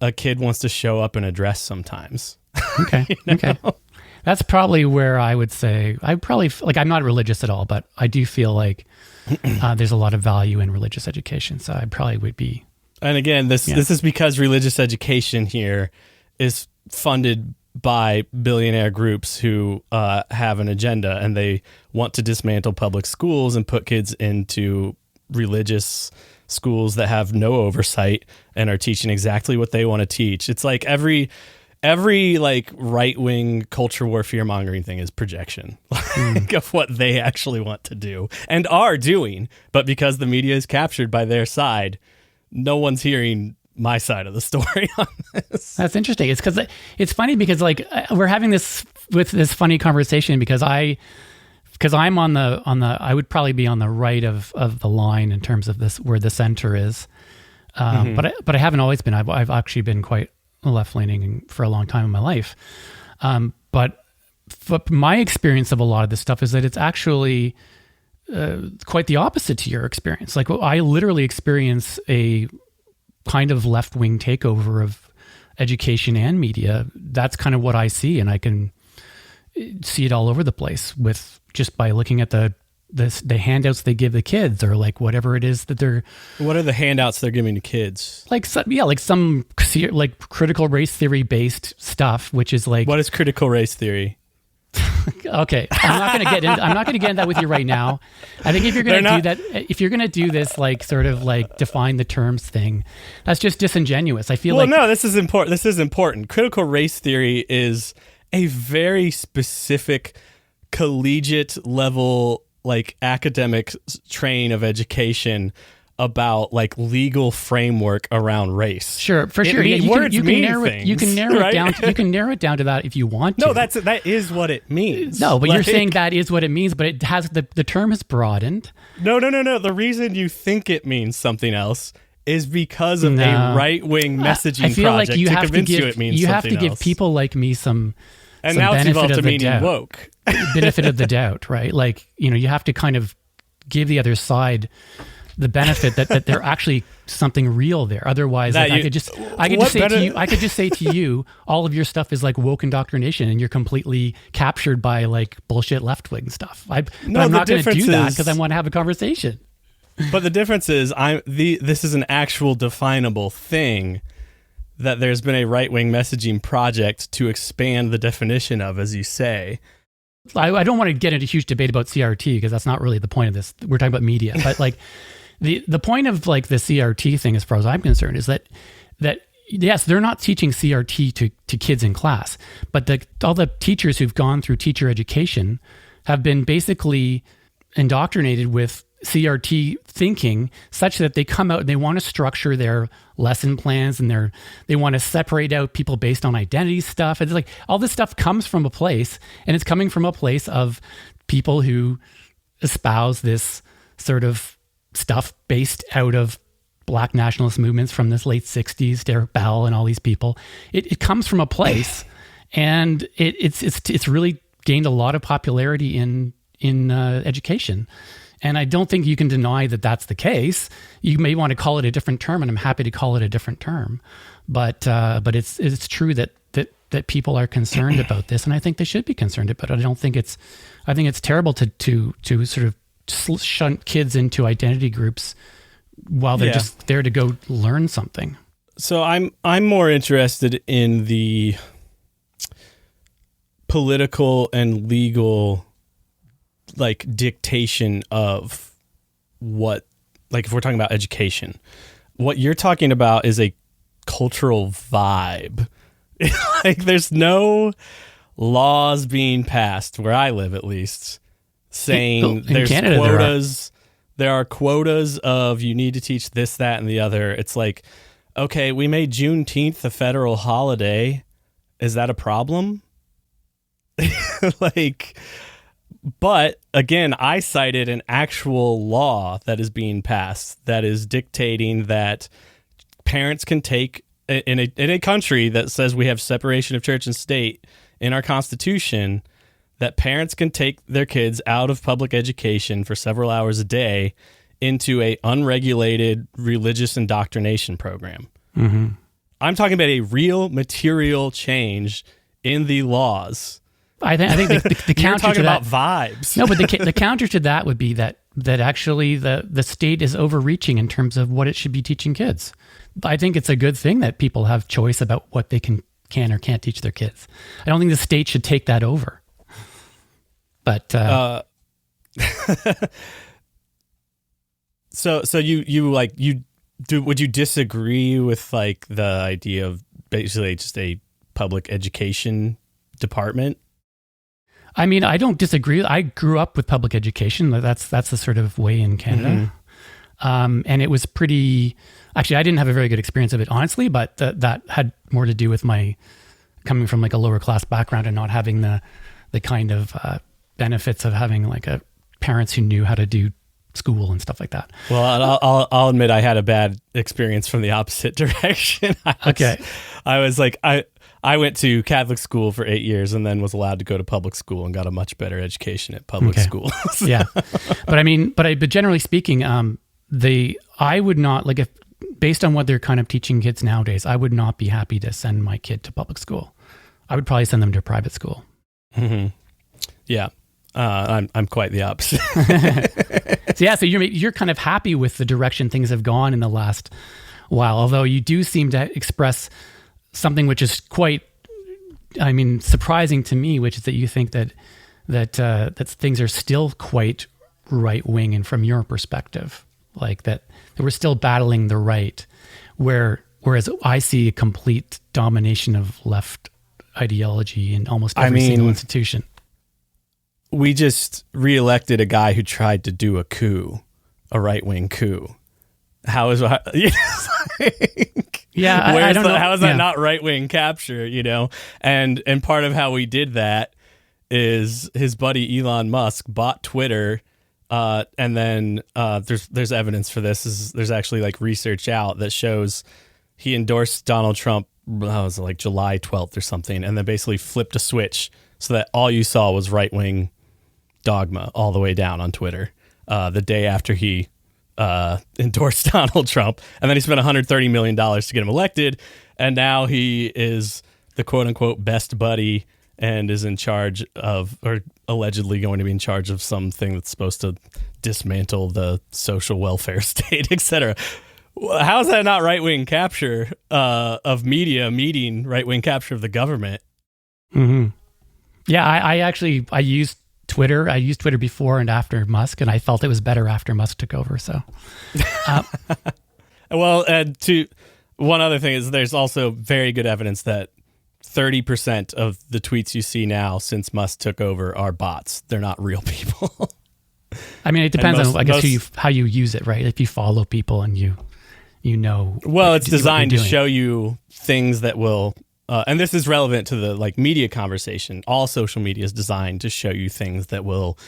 a kid wants to show up in a dress sometimes. Okay. You know? Okay. That's probably where I would say I'm not religious at all, but I do feel like there's a lot of value in religious education. So I probably would be. And again, this is because religious education here is funded by billionaire groups who have an agenda, and they want to dismantle public schools and put kids into religious schools that have no oversight and are teaching exactly what they want to teach. It's like every like right-wing culture war fear-mongering thing is projection of what they actually want to do and are doing. But because the media is captured by their side, no one's hearing my side of the story on this. That's interesting. It's funny because like we're having this funny conversation because I'm on the I would probably be on the right of the line in terms of this, where the center is. But I haven't always been. I've actually been quite left-leaning for a long time in my life. But my experience of a lot of this stuff is that it's actually quite the opposite to your experience. Like I literally experience a kind of left-wing takeover of education and media. That's kind of what I see, and I can see it all over the place with just by looking at the handouts they give the kids, or like whatever it is that they're. What are the handouts they're giving to kids? Like some critical race theory based stuff, which is like. What is critical race theory? Okay, I'm not going to get into that with you right now. I think if you're going to do this, like sort of like define the terms thing, that's just disingenuous. I feel no, this is important. This is important. Critical race theory is a very specific collegiate level, like academic train of education about like legal framework around race. Sure, for sure. You can narrow it down to that if you want to. No, that is what it means. No, but you're saying that is what it means, but it has the term is broadened. No. The reason you think it means something else is because of a right-wing messaging project to convince you it means something else. You have to give people like me some now it's evolved to meaning woke. Benefit of the doubt, right? Like, you have to kind of give the other side the benefit that they're actually something real there. Otherwise, like, I could just say to you, all of your stuff is like woke indoctrination, and you're completely captured by like bullshit left wing stuff. But I'm not going to do that because I want to have a conversation. But the difference is, this is an actual definable thing that there's been a right-wing messaging project to expand the definition of, as you say. I don't want to get into a huge debate about CRT because that's not really the point of this. We're talking about media. But like the point of like the CRT thing, as far as I'm concerned, is that yes, they're not teaching CRT to kids in class, but all the teachers who've gone through teacher education have been basically indoctrinated with CRT thinking such that they come out and they want to structure their lesson plans and they want to separate out people based on identity stuff. It's like all this stuff comes from a place, and it's coming from a place of people who espouse this sort of stuff based out of Black nationalist movements from this late 60s, Derek Bell and all these people. It comes from a place, and it's really gained a lot of popularity in education. And I don't think you can deny that that's the case. You may want to call it a different term, and I'm happy to call it a different term. But it's true that people are concerned about this, and I think they should be concerned about it. I think it's terrible to sort of shunt kids into identity groups while they're just there to go learn something. So I'm more interested in the political and legal like dictation of what, like if we're talking about education, what you're talking about is a cultural vibe. Like there's no laws being passed where I live, at least, saying there's Canada, quotas. There are quotas of you need to teach this, that, and the other. It's like, okay, we made Juneteenth a federal holiday. Is that a problem? Like, but again, I cited an actual law that is being passed that is dictating that parents can take in a country that says we have separation of church and state in our Constitution, that parents can take their kids out of public education for several hours a day into a unregulated religious indoctrination program. Mm-hmm. I'm talking about a real material change in the laws. I think the counter You're talking to that, about vibes. No, but the counter to that would be that actually the state is overreaching in terms of what it should be teaching kids. I think it's a good thing that people have choice about what they can or can't teach their kids. I don't think the state should take that over. But so would you disagree with like the idea of basically just a public education department? I mean, I don't disagree. I grew up with public education. That's the sort of way in Canada. Mm-hmm. And it was pretty, actually, I didn't have a very good experience of it, honestly, but that had more to do with my coming from like a lower class background and not having the kind of benefits of having like parents who knew how to do school and stuff like that. Well, I'll admit I had a bad experience from the opposite direction. I went to Catholic school for 8 years and then was allowed to go to public school and got a much better education at public school. Yeah. But generally speaking, I would not, like, if based on what they're kind of teaching kids nowadays, I would not be happy to send my kid to public school. I would probably send them to private school. Mm-hmm. Yeah. I'm quite the opposite. So you're kind of happy with the direction things have gone in the last while, although you do seem to express something which is quite, I mean, surprising to me, which is that you think that things are still quite right wing, and from your perspective, like that we're still battling the right, whereas I see a complete domination of left ideology in almost every single institution. We just reelected a guy who tried to do a right-wing coup. How is that? Yeah, I don't know. How is that not right-wing capture? You know, and part of how we did that is his buddy Elon Musk bought Twitter, and then there's evidence for this. There's actually like research out that shows he endorsed Donald Trump. That was like July 12th or something, and then basically flipped a switch so that all you saw was right-wing dogma all the way down on Twitter the day after he endorse Donald Trump. And then he spent $130 million to get him elected. And now he is the quote unquote best buddy and is in charge of, or allegedly going to be in charge of something that's supposed to dismantle the social welfare state, etc. How is that not right-wing capture of media meeting right-wing capture of the government? Mm-hmm. Yeah, I used Twitter. I used Twitter before and after Musk, and I felt it was better after Musk took over. So, well, and one other thing is there's also very good evidence that 30% of the tweets you see now since Musk took over are bots. They're not real people. I mean, it depends on, I guess, how you use it, right? If you follow people and you know. Well, it's designed to show you things that will, and this is relevant to the like media conversation. All social media is designed to show you things that will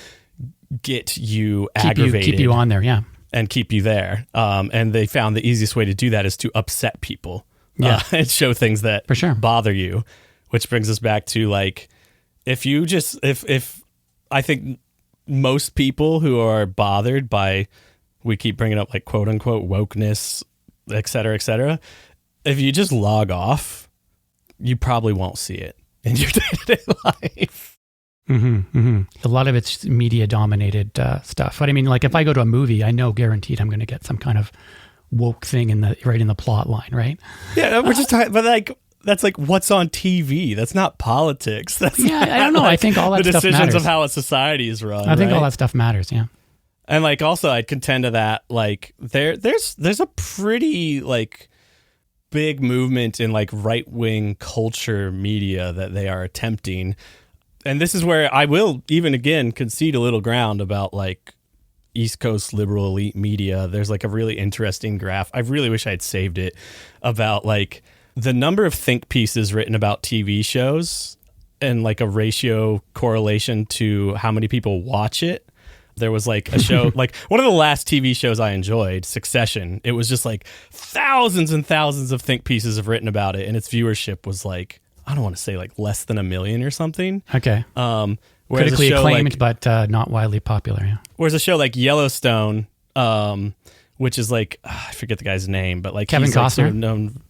get you aggravated. Keep you on there, yeah. And keep you there. And they found the easiest way to do that is to upset people. And show things that for sure bother you, which brings us back to like, if I think most people who are bothered by, we keep bringing up like quote unquote wokeness, et cetera, if you just log off, you probably won't see it in your day-to-day life. Mm-hmm, mm-hmm. A lot of it's media dominated stuff. But I mean, like if I go to a movie, I know guaranteed I'm going to get some kind of woke thing right in the plot line, right? Yeah, we're just talking, but like that's like what's on TV. That's not politics. That's I don't know. Like I think all that the stuff decisions matters. of how a society is run. I think right? all that stuff matters. Yeah, and like also I'd contend to that like there's a pretty like big movement in like right wing culture media that they are attempting, and this is where I will even again concede a little ground about like East Coast liberal elite media. There's like a really interesting graph. I really wish I had saved it about like the number of think pieces written about TV shows and like a ratio correlation to how many people watch it. There was like a show, like one of the last TV shows I enjoyed, Succession. It was just like thousands and thousands of think pieces have written about it. And its viewership was like, I don't want to say like less than 1 million or something. Okay. Critically acclaimed, but not widely popular. Yeah. Whereas a show like Yellowstone, which is like I forget the guy's name, but like Kevin he's Costner. Like sort of known.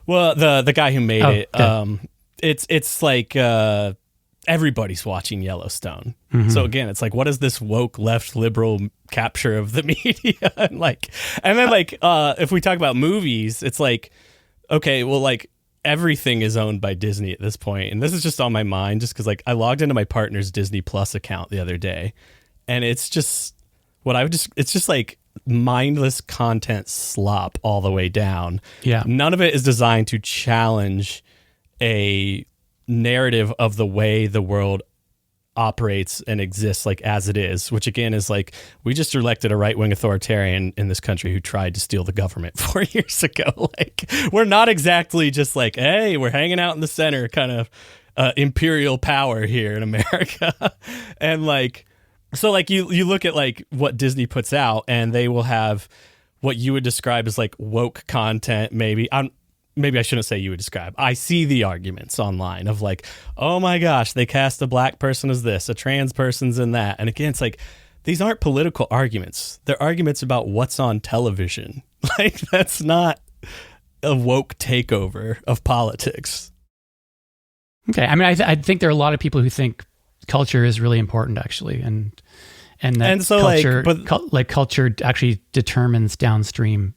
Well, the guy who made it, it's like everybody's watching Yellowstone. Mm-hmm. So again, it's like what is this woke left liberal capture of the media? and then if we talk about movies, it's like okay, well like. Everything is owned by Disney at this point. And this is just on my mind just because like I logged into my partner's Disney Plus account the other day and it's just it's just like mindless content slop all the way down. Yeah. None of it is designed to challenge a narrative of the way the world operates and exists like as it is, which again is like we just elected a right-wing authoritarian in this country who tried to steal the government 4 years ago. Like we're not exactly just like, hey, we're hanging out in the center kind of imperial power here in America. And like so like you look at like what Disney puts out and they will have what you would describe as like woke content. Maybe I shouldn't say you would describe. I see the arguments online of like, oh my gosh, they cast a black person as this, a trans person's in that. And again, it's like, these aren't political arguments. They're arguments about what's on television. Like, that's not a woke takeover of politics. Okay. I mean, I think there are a lot of people who think culture is really important, actually. And so culture actually determines downstream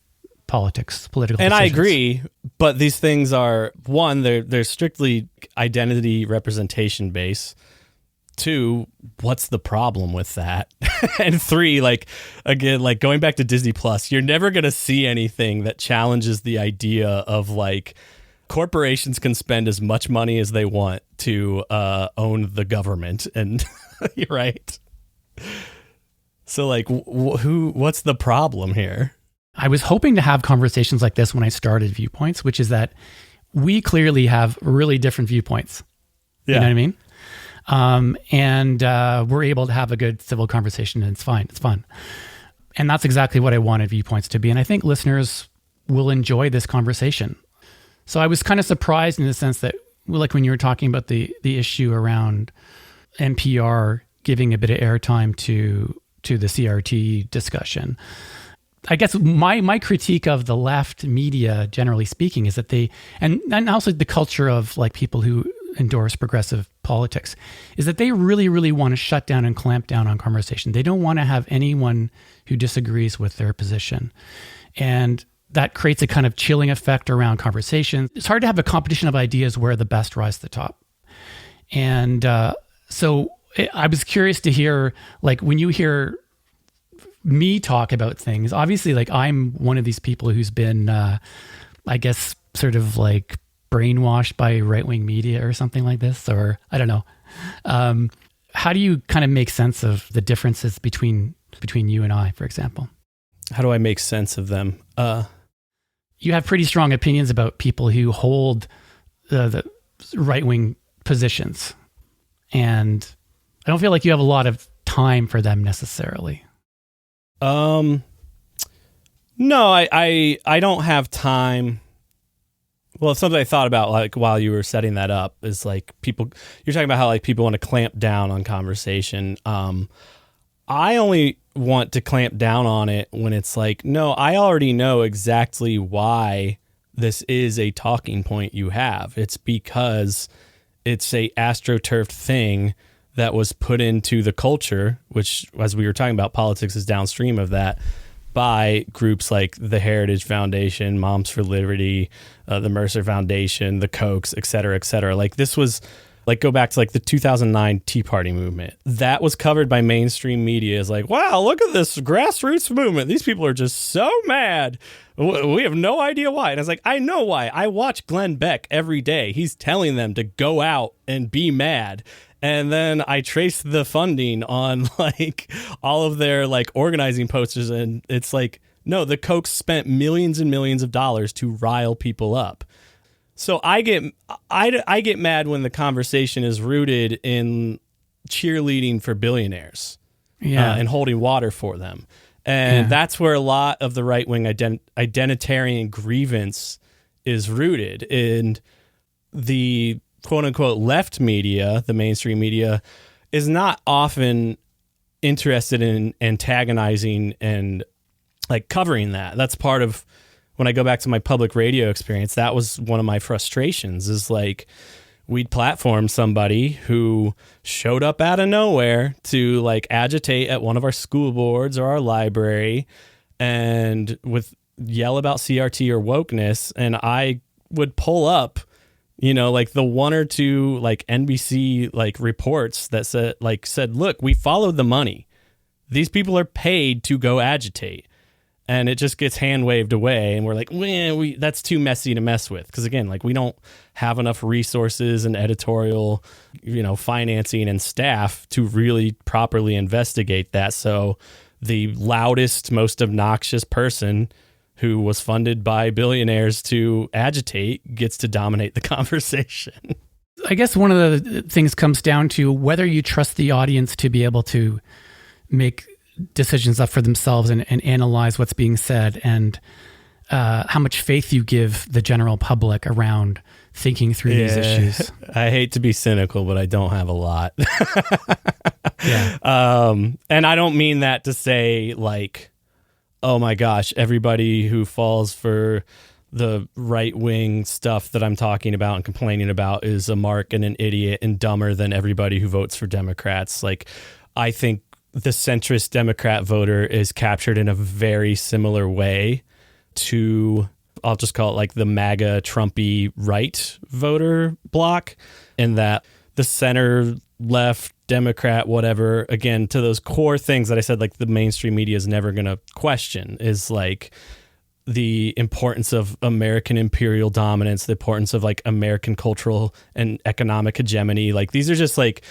political and decisions. I agree, but these things are one, they're strictly identity representation based. 2, what's the problem with that? And 3, like again, like going back to Disney Plus, you're never going to see anything that challenges the idea of like corporations can spend as much money as they want to own the government, and you're right. So like what's the problem here? I was hoping to have conversations like this when I started Viewpoints, which is that we clearly have really different viewpoints. Yeah. You know what I mean? And we're able to have a good civil conversation, and it's fine. It's fun. And that's exactly what I wanted Viewpoints to be. And I think listeners will enjoy this conversation. So I was kind of surprised in the sense that, like when you were talking about the issue around NPR giving a bit of airtime to the CRT discussion, I guess my critique of the left media, generally speaking, is that they, and also the culture of like people who endorse progressive politics, is that they really, really want to shut down and clamp down on conversation. They don't want to have anyone who disagrees with their position. And that creates a kind of chilling effect around conversations. It's hard to have a competition of ideas where the best rise to the top. And so I was curious to hear, like, when you hear me talk about things, obviously, like, I'm one of these people who's been, I guess, sort of like brainwashed by right-wing media or something like this, or I don't know. How do you kind of make sense of the differences between you and I, for example? How do I make sense of them? You have pretty strong opinions about people who hold the right-wing positions, and I don't feel like you have a lot of time for them necessarily. No, I don't have time. Well, it's something I thought about, like, while you were setting that up, is like you're talking about how like people want to clamp down on conversation. I only want to clamp down on it when it's like, no, I already know exactly why this is a talking point you have. It's because it's a astroturfed thing that was put into the culture, which, as we were talking about, politics is downstream of that, by groups like the Heritage Foundation, Moms for Liberty, the Mercer Foundation, the Kochs, et cetera, et cetera. Like, this was, like, go back to like the 2009 Tea Party movement. That was covered by mainstream media as like, wow, look at this grassroots movement. These people are just so mad. We have no idea why. And I was like, I know why. I watch Glenn Beck every day. He's telling them to go out and be mad. And then I traced the funding on like all of their like organizing posters, and it's like, no, the Kochs spent millions and millions of dollars to rile people up. So I get mad when the conversation is rooted in cheerleading for billionaires, and holding water for them. And that's where a lot of the right-wing identitarian grievance is rooted. In the quote-unquote left media, the mainstream media, is not often interested in antagonizing and like covering that. That's part of, when I go back to my public radio experience, that was one of my frustrations, is like, we'd platform somebody who showed up out of nowhere to like agitate at one of our school boards or our library and yell about CRT or wokeness. And I would pull up, like the one or two like NBC like reports that said, look, we followed the money. These people are paid to go agitate. And it just gets hand waved away, and we're like, that's too messy to mess with. Because again, like, we don't have enough resources and editorial, financing and staff to really properly investigate that. So the loudest, most obnoxious person who was funded by billionaires to agitate gets to dominate the conversation. I guess one of the things comes down to whether you trust the audience to be able to make decisions up for themselves and analyze what's being said, and how much faith you give the general public around thinking through these issues. I hate to be cynical, but I don't have a lot. And I don't mean that to say like, oh my gosh, everybody who falls for the right-wing stuff that I'm talking about and complaining about is a mark and an idiot and dumber than everybody who votes for Democrats. Like, I think the centrist Democrat voter is captured in a very similar way to, I'll just call it like the MAGA Trumpy right voter block, in that the center left Democrat, whatever, again, to those core things that I said, like the mainstream media is never going to question, is like the importance of American imperial dominance, the importance of like American cultural and economic hegemony. Like, these are just like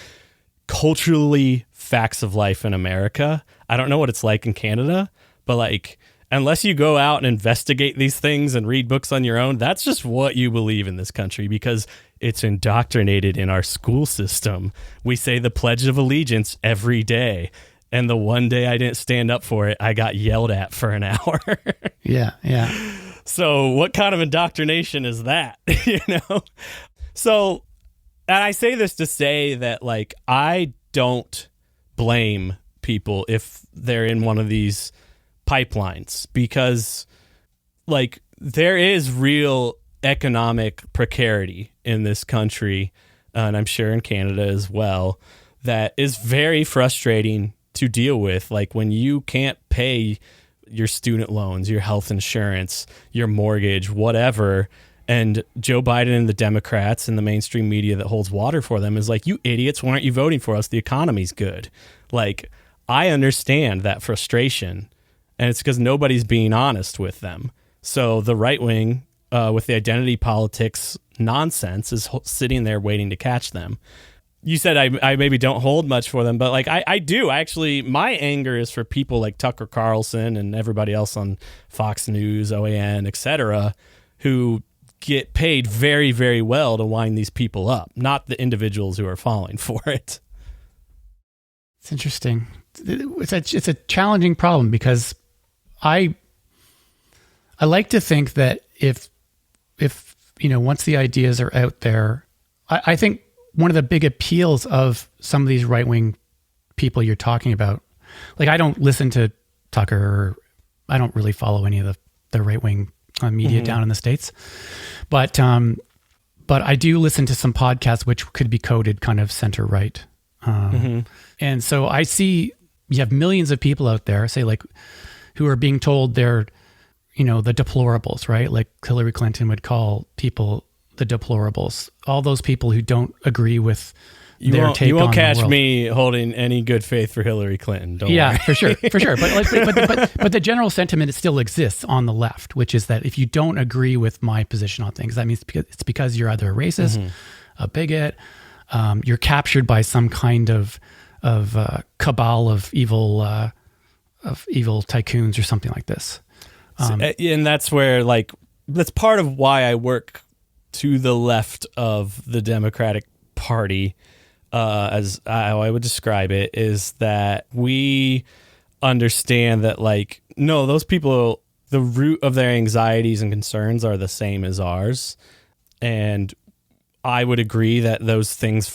culturally facts of life in America. I don't know what it's like in Canada, but like, unless you go out and investigate these things and read books on your own, that's just what you believe in this country, because it's indoctrinated in our school system. We say the Pledge of Allegiance every day, and the one day I didn't stand up for it, I got yelled at for an hour. Yeah. So what kind of indoctrination is that? So, and I say this to say that, like, I don't blame people if they're in one of these pipelines, because like there is real economic precarity in this country, and I'm sure in Canada as well, that is very frustrating to deal with. Like when you can't pay your student loans, your health insurance, your mortgage, whatever, and Joe Biden and the Democrats and the mainstream media that holds water for them is like, you idiots, why aren't you voting for us? The economy's good. Like, I understand that frustration, and it's because nobody's being honest with them. So the right wing, with the identity politics nonsense, is sitting there waiting to catch them. You said I maybe don't hold much for them, but like I do. Actually, my anger is for people like Tucker Carlson and everybody else on Fox News, OAN, etc., who get paid very, very well to wind these people up, not the individuals who are falling for it. It's interesting. It's a challenging problem, because I like to think that if once the ideas are out there, I think one of the big appeals of some of these right-wing people you're talking about, like I don't listen to Tucker, or I don't really follow any of the right-wing media down in the States, but I do listen to some podcasts which could be coded kind of center-right. And so I see you have millions of people out there, say like, who are being told they're, the deplorables, right? Like Hillary Clinton would call people the deplorables. All those people who don't agree with their take on the world. You won't catch me holding any good faith for Hillary Clinton. Don't worry. For sure. But the general sentiment still exists on the left, which is that if you don't agree with my position on things, that means it's because you're either a racist, a bigot, you're captured by some kind of cabal of evil tycoons or something like this. And that's where, like, that's part of why I work to the left of the Democratic Party, as how I would describe it, is that we understand that, like, no, those people, the root of their anxieties and concerns are the same as ours. And I would agree that those things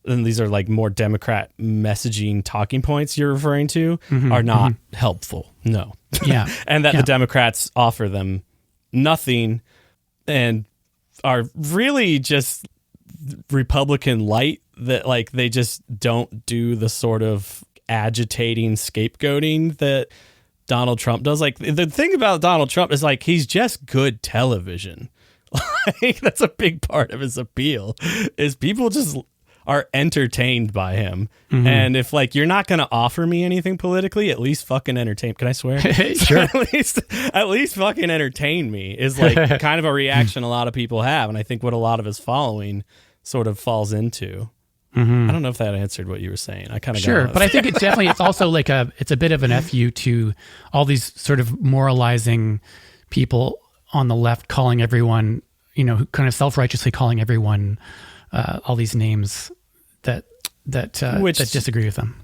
and these are like more Democrat messaging talking points you're referring to, are not helpful. No. Yeah. And that the Democrats offer them nothing and are really just Republican light, that like they just don't do the sort of agitating scapegoating that Donald Trump does. Like, the thing about Donald Trump is like, he's just good television. Like, that's a big part of his appeal, is people just are entertained by him. And if like, you're not going to offer me anything politically, at least fucking entertain. Can I swear? Sure. at least fucking entertain me is like kind of a reaction a lot of people have. And I think what a lot of his following sort of falls into. I don't know if that answered what you were saying. I kind of sure, but I think it's also like it's a bit of an FU to all these sort of moralizing people on the left, calling everyone, kind of self-righteously calling everyone all these names that disagree with them.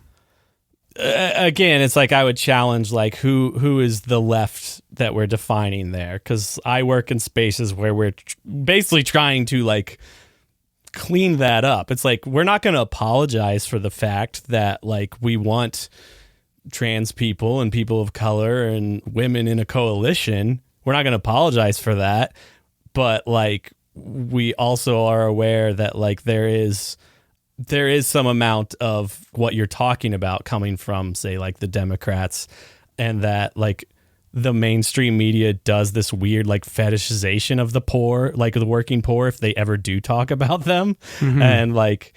Again, it's like I would challenge like who is the left that we're defining there, because I work in spaces where we're basically trying to like clean that up. It's like, we're not going to apologize for the fact that like we want trans people and people of color and women in a coalition. We're not going to apologize for that, but like we also are aware that like there is some amount of what you're talking about coming from, say, like the Democrats, and that like the mainstream media does this weird like fetishization of the poor, like the working poor, if they ever do talk about them. And like,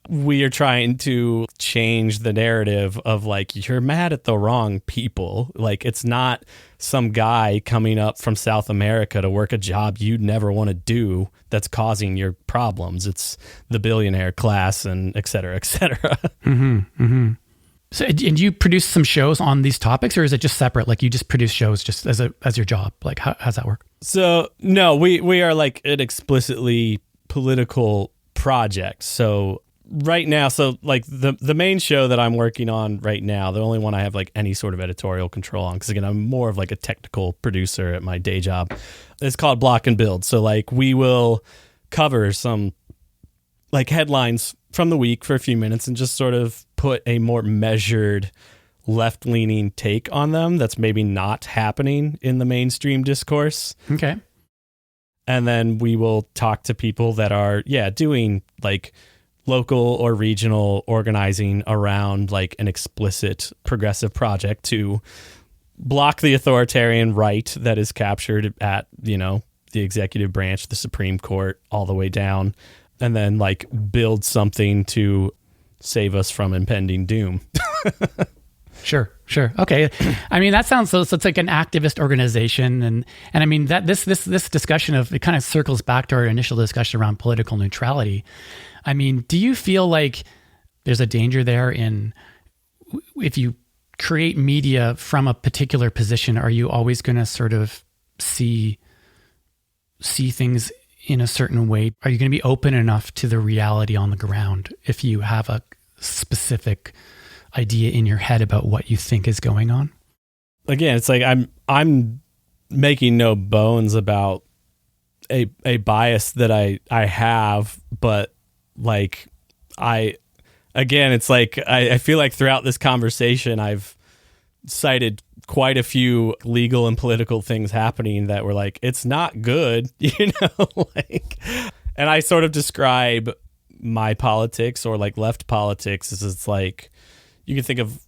we are trying to change the narrative of like, you're mad at the wrong people. Like, it's not some guy coming up from South America to work a job you'd never want to do that's causing your problems. It's the billionaire class and et cetera, et cetera. So, and you produce some shows on these topics, or is it just separate? Like, you just produce shows just as your job? Like, how's that work? So no, we are like an explicitly political project. So right now, so like the main show that I'm working on right now, the only one I have like any sort of editorial control on, because again, I'm more of like a technical producer at my day job, it's called Block and Build. So like, we will cover some like headlines from the week for a few minutes and just sort of put a more measured left-leaning take on them that's maybe not happening in the mainstream discourse. Okay. And then we will talk to people that are, doing like local or regional organizing around like an explicit progressive project to block the authoritarian right that is captured at, the executive branch, the Supreme Court, all the way down, and then like build something to save us from impending doom. Sure. Okay. I mean, that sounds so it's like an activist organization, and I mean that this discussion of it kind of circles back to our initial discussion around political neutrality. I mean, do you feel like there's a danger there in if you create media from a particular position, are you always going to sort of see things in a certain way? Are you going to be open enough to the reality on the ground if you have a specific idea in your head about what you think is going on? Again, it's like I'm making no bones about a bias that I have, but like it's like I feel like throughout this conversation I've cited quite a few legal and political things happening that were like, it's not good, like, and I sort of describe my politics or like left politics as it's like, you can think of,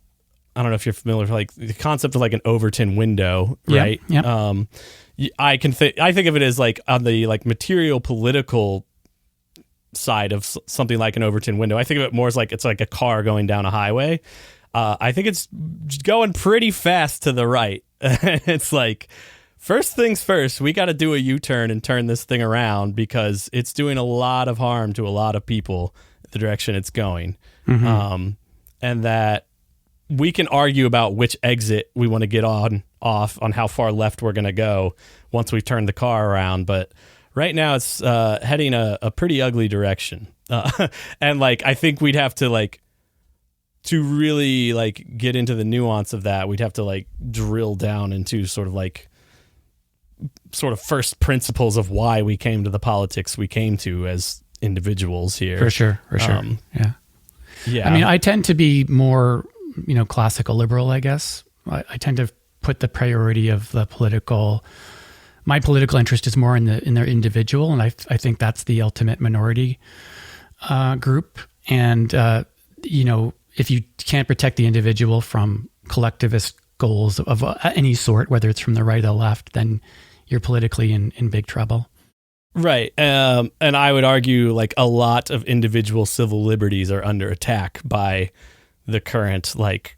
I don't know if you're familiar with like the concept of like an Overton window, right? Yeah. I think of it as like on the like material political side of something like an Overton window. I think of it more as like it's like a car going down a highway. I think it's going pretty fast to the right. It's like, first things first, we got to do a U-turn and turn this thing around because it's doing a lot of harm to a lot of people the direction it's going. Mm-hmm. And that we can argue about which exit we want to get off on how far left we're going to go once we turn the car around. But right now it's heading a pretty ugly direction. And like, I think we'd have to like, to really like get into the nuance of that, we'd have to like drill down into sort of first principles of why we came to the politics we came to as individuals here. For sure. Yeah. I mean, I tend to be more, classical liberal, I guess. I tend to put the priority of my political interest is more in their individual. And I think that's the ultimate minority group. And, if you can't protect the individual from collectivist goals of any sort, whether it's from the right or the left, then you're politically in big trouble. Right. And I would argue like a lot of individual civil liberties are under attack by the current like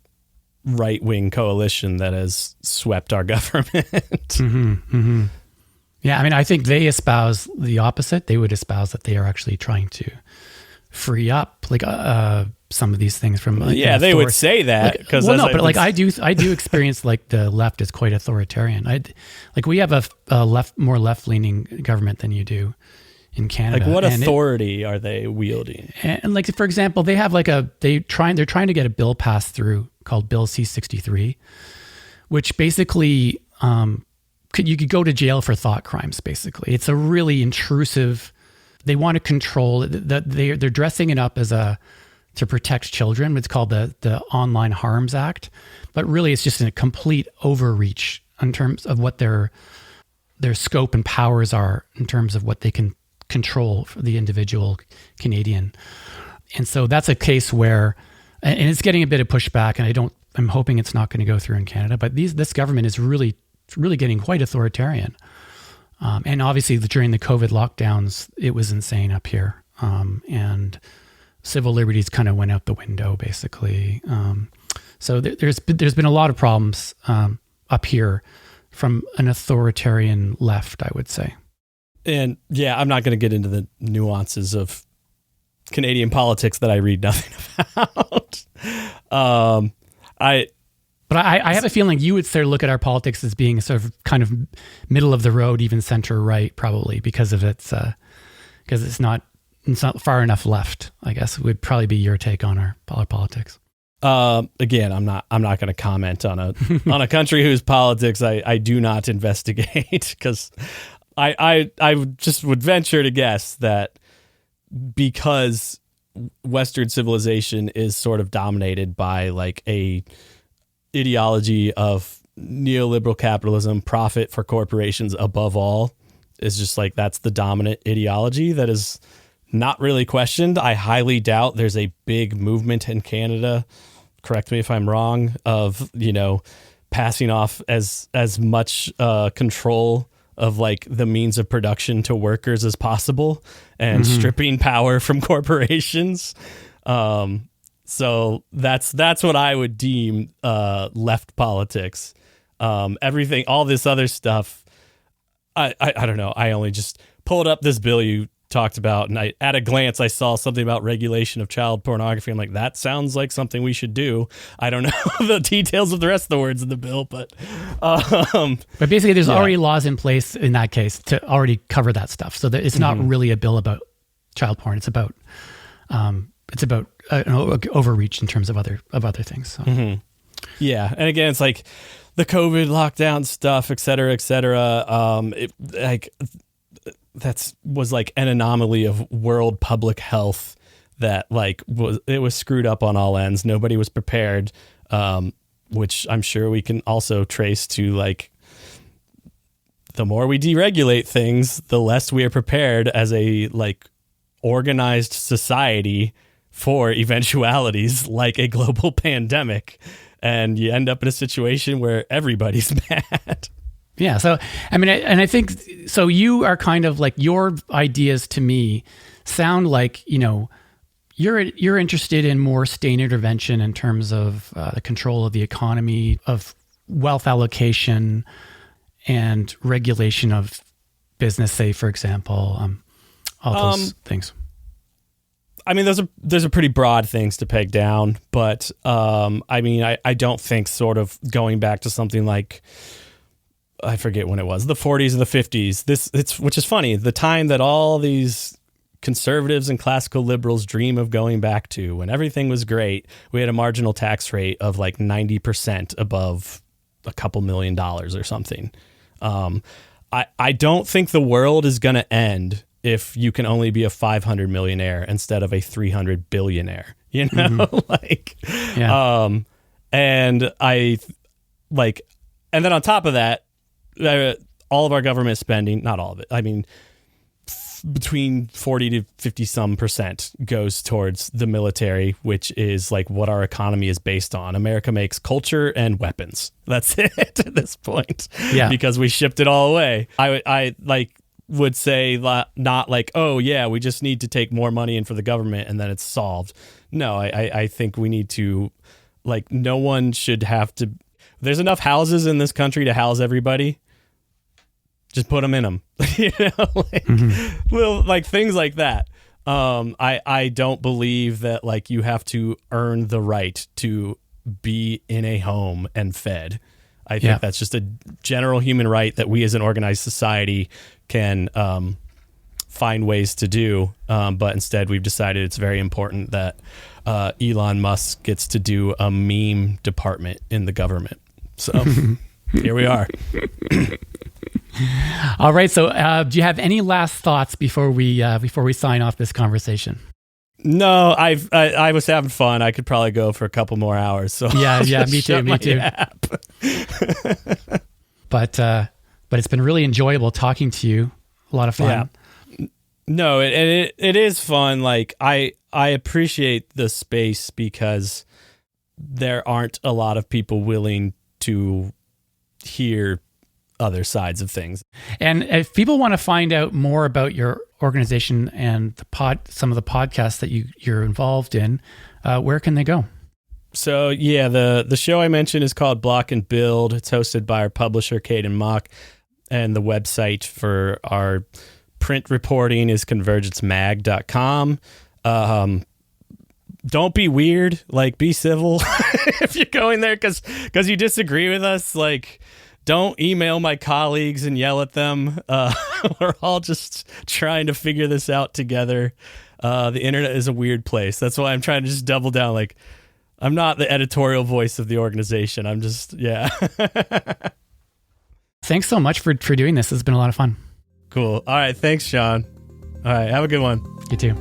right-wing coalition that has swept our government. Mm-hmm, mm-hmm. Yeah. I mean, I think they espouse the opposite. They would espouse that they are actually trying to free up like some of these things from they would say that because I do experience like the left is quite authoritarian. We have a more left-leaning government than you do in Canada. Like what authority are they wielding? And like, for example, they have like they're trying to get a bill passed through called Bill C-63, which basically you could go to jail for thought crimes. Basically, it's a really intrusive. They want to control that. They're dressing it up as to protect children. It's called the Online Harms Act, but really it's just a complete overreach in terms of what their scope and powers are in terms of what they can control for the individual Canadian. And so that's a case where, and it's getting a bit of pushback, and I'm hoping it's not going to go through in Canada, but this government is really getting quite authoritarian. And obviously during the COVID lockdowns, it was insane up here. And civil liberties kind of went out the window, basically. So there's been a lot of problems up here from an authoritarian left, I would say. And yeah, I'm not going to get into the nuances of Canadian politics that I read nothing about. But I have a feeling you would sort of look at our politics as being sort of kind of middle of the road, even center right, probably because of because it's not far enough left, I guess would probably be your take on our politics. Again, I'm not going to comment on a country whose politics I do not investigate because I just would venture to guess that because Western civilization is sort of dominated by like a ideology of neoliberal capitalism, profit for corporations above all, is just like, that's the dominant ideology that is not really questioned. I highly doubt there's a big movement in Canada, correct me if I'm wrong, of, passing off as much control of like the means of production to workers as possible and stripping power from corporations. So that's what I would deem left politics. Everything, all this other stuff, I don't know. I only just pulled up this bill you talked about, and at a glance I saw something about regulation of child pornography. I'm like, that sounds like something we should do. I don't know the details of the rest of the words in the bill, but basically there's already laws in place in that case to already cover that stuff. So that it's not really a bill about child porn. It's about overreach in terms of other things. So. Yeah, and again, it's like the COVID lockdown stuff, et cetera, et cetera. That was like an anomaly of world public health that like was screwed up on all ends. Nobody was prepared, which I'm sure we can also trace to like the more we deregulate things, the less we are prepared as a like organized society for eventualities like a global pandemic. And you end up in a situation where everybody's mad. Yeah. So, I mean, I think, so you are kind of like, your ideas to me sound like, you're interested in more state intervention in terms of the control of the economy, of wealth allocation and regulation of business, say, for example, all those things. I mean, those are pretty broad things to peg down, but I mean, I don't think sort of going back to something like, I forget when it was, the 40s or the 50s. Which is funny, the time that all these conservatives and classical liberals dream of going back to, when everything was great. We had a marginal tax rate of like 90% above a couple $1 million or something. I don't think the world is going to end if you can only be a 500 millionaire instead of a 300 billionaire, and and then on top of that, all of our government spending, not all of it, I mean, between 40 to 50 some percent goes towards the military, which is like what our economy is based on. America makes culture and weapons. That's it at this point. Yeah. Because we shipped it all away. I would say not like, oh yeah, we just need to take more money in for the government and then it's solved. No, I think we need to, like, no one should have to, there's enough houses in this country to house everybody. Just put them in them, little like things like that. I don't believe that like you have to earn the right to be in a home and fed. I think that's just a general human right that we as an organized society can find ways to do. But instead, we've decided it's very important that Elon Musk gets to do a meme department in the government. So here we are. All right. So do you have any last thoughts before we sign off this conversation? No, I was having fun. I could probably go for a couple more hours. So yeah, me too. But it's been really enjoyable talking to you. A lot of fun. Yeah. No, it is fun. Like I appreciate the space because there aren't a lot of people willing to hear other sides of things. And if people want to find out more about your organization and some of the podcasts that you're involved in, where can they go? So yeah, the show I mentioned is called Block and Build. It's hosted by our publisher, Cade and Mock, and the website for our print reporting is convergencemag.com. Don't be weird, like be civil if you're going there because you disagree with us. Like, don't email my colleagues and yell at them. We're all just trying to figure this out together. The internet is a weird place. That's why I'm trying to just double down. Like, I'm not the editorial voice of the organization. I'm just, yeah. Thanks so much for doing this. It's been a lot of fun. Cool. All right. Thanks, Sean. All right. Have a good one. You too.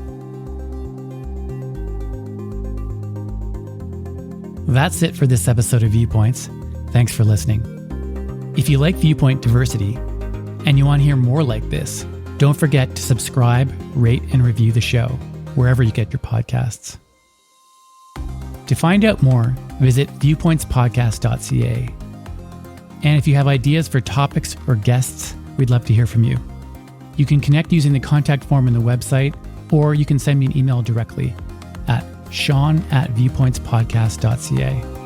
That's it for this episode of Viewpoints. Thanks for listening. If you like viewpoint diversity and you want to hear more like this, don't forget to subscribe, rate, and review the show wherever you get your podcasts. To find out more, visit viewpointspodcast.ca. And if you have ideas for topics or guests, we'd love to hear from you. You can connect using the contact form in the website, or you can send me an email directly at sean@viewpointspodcast.ca.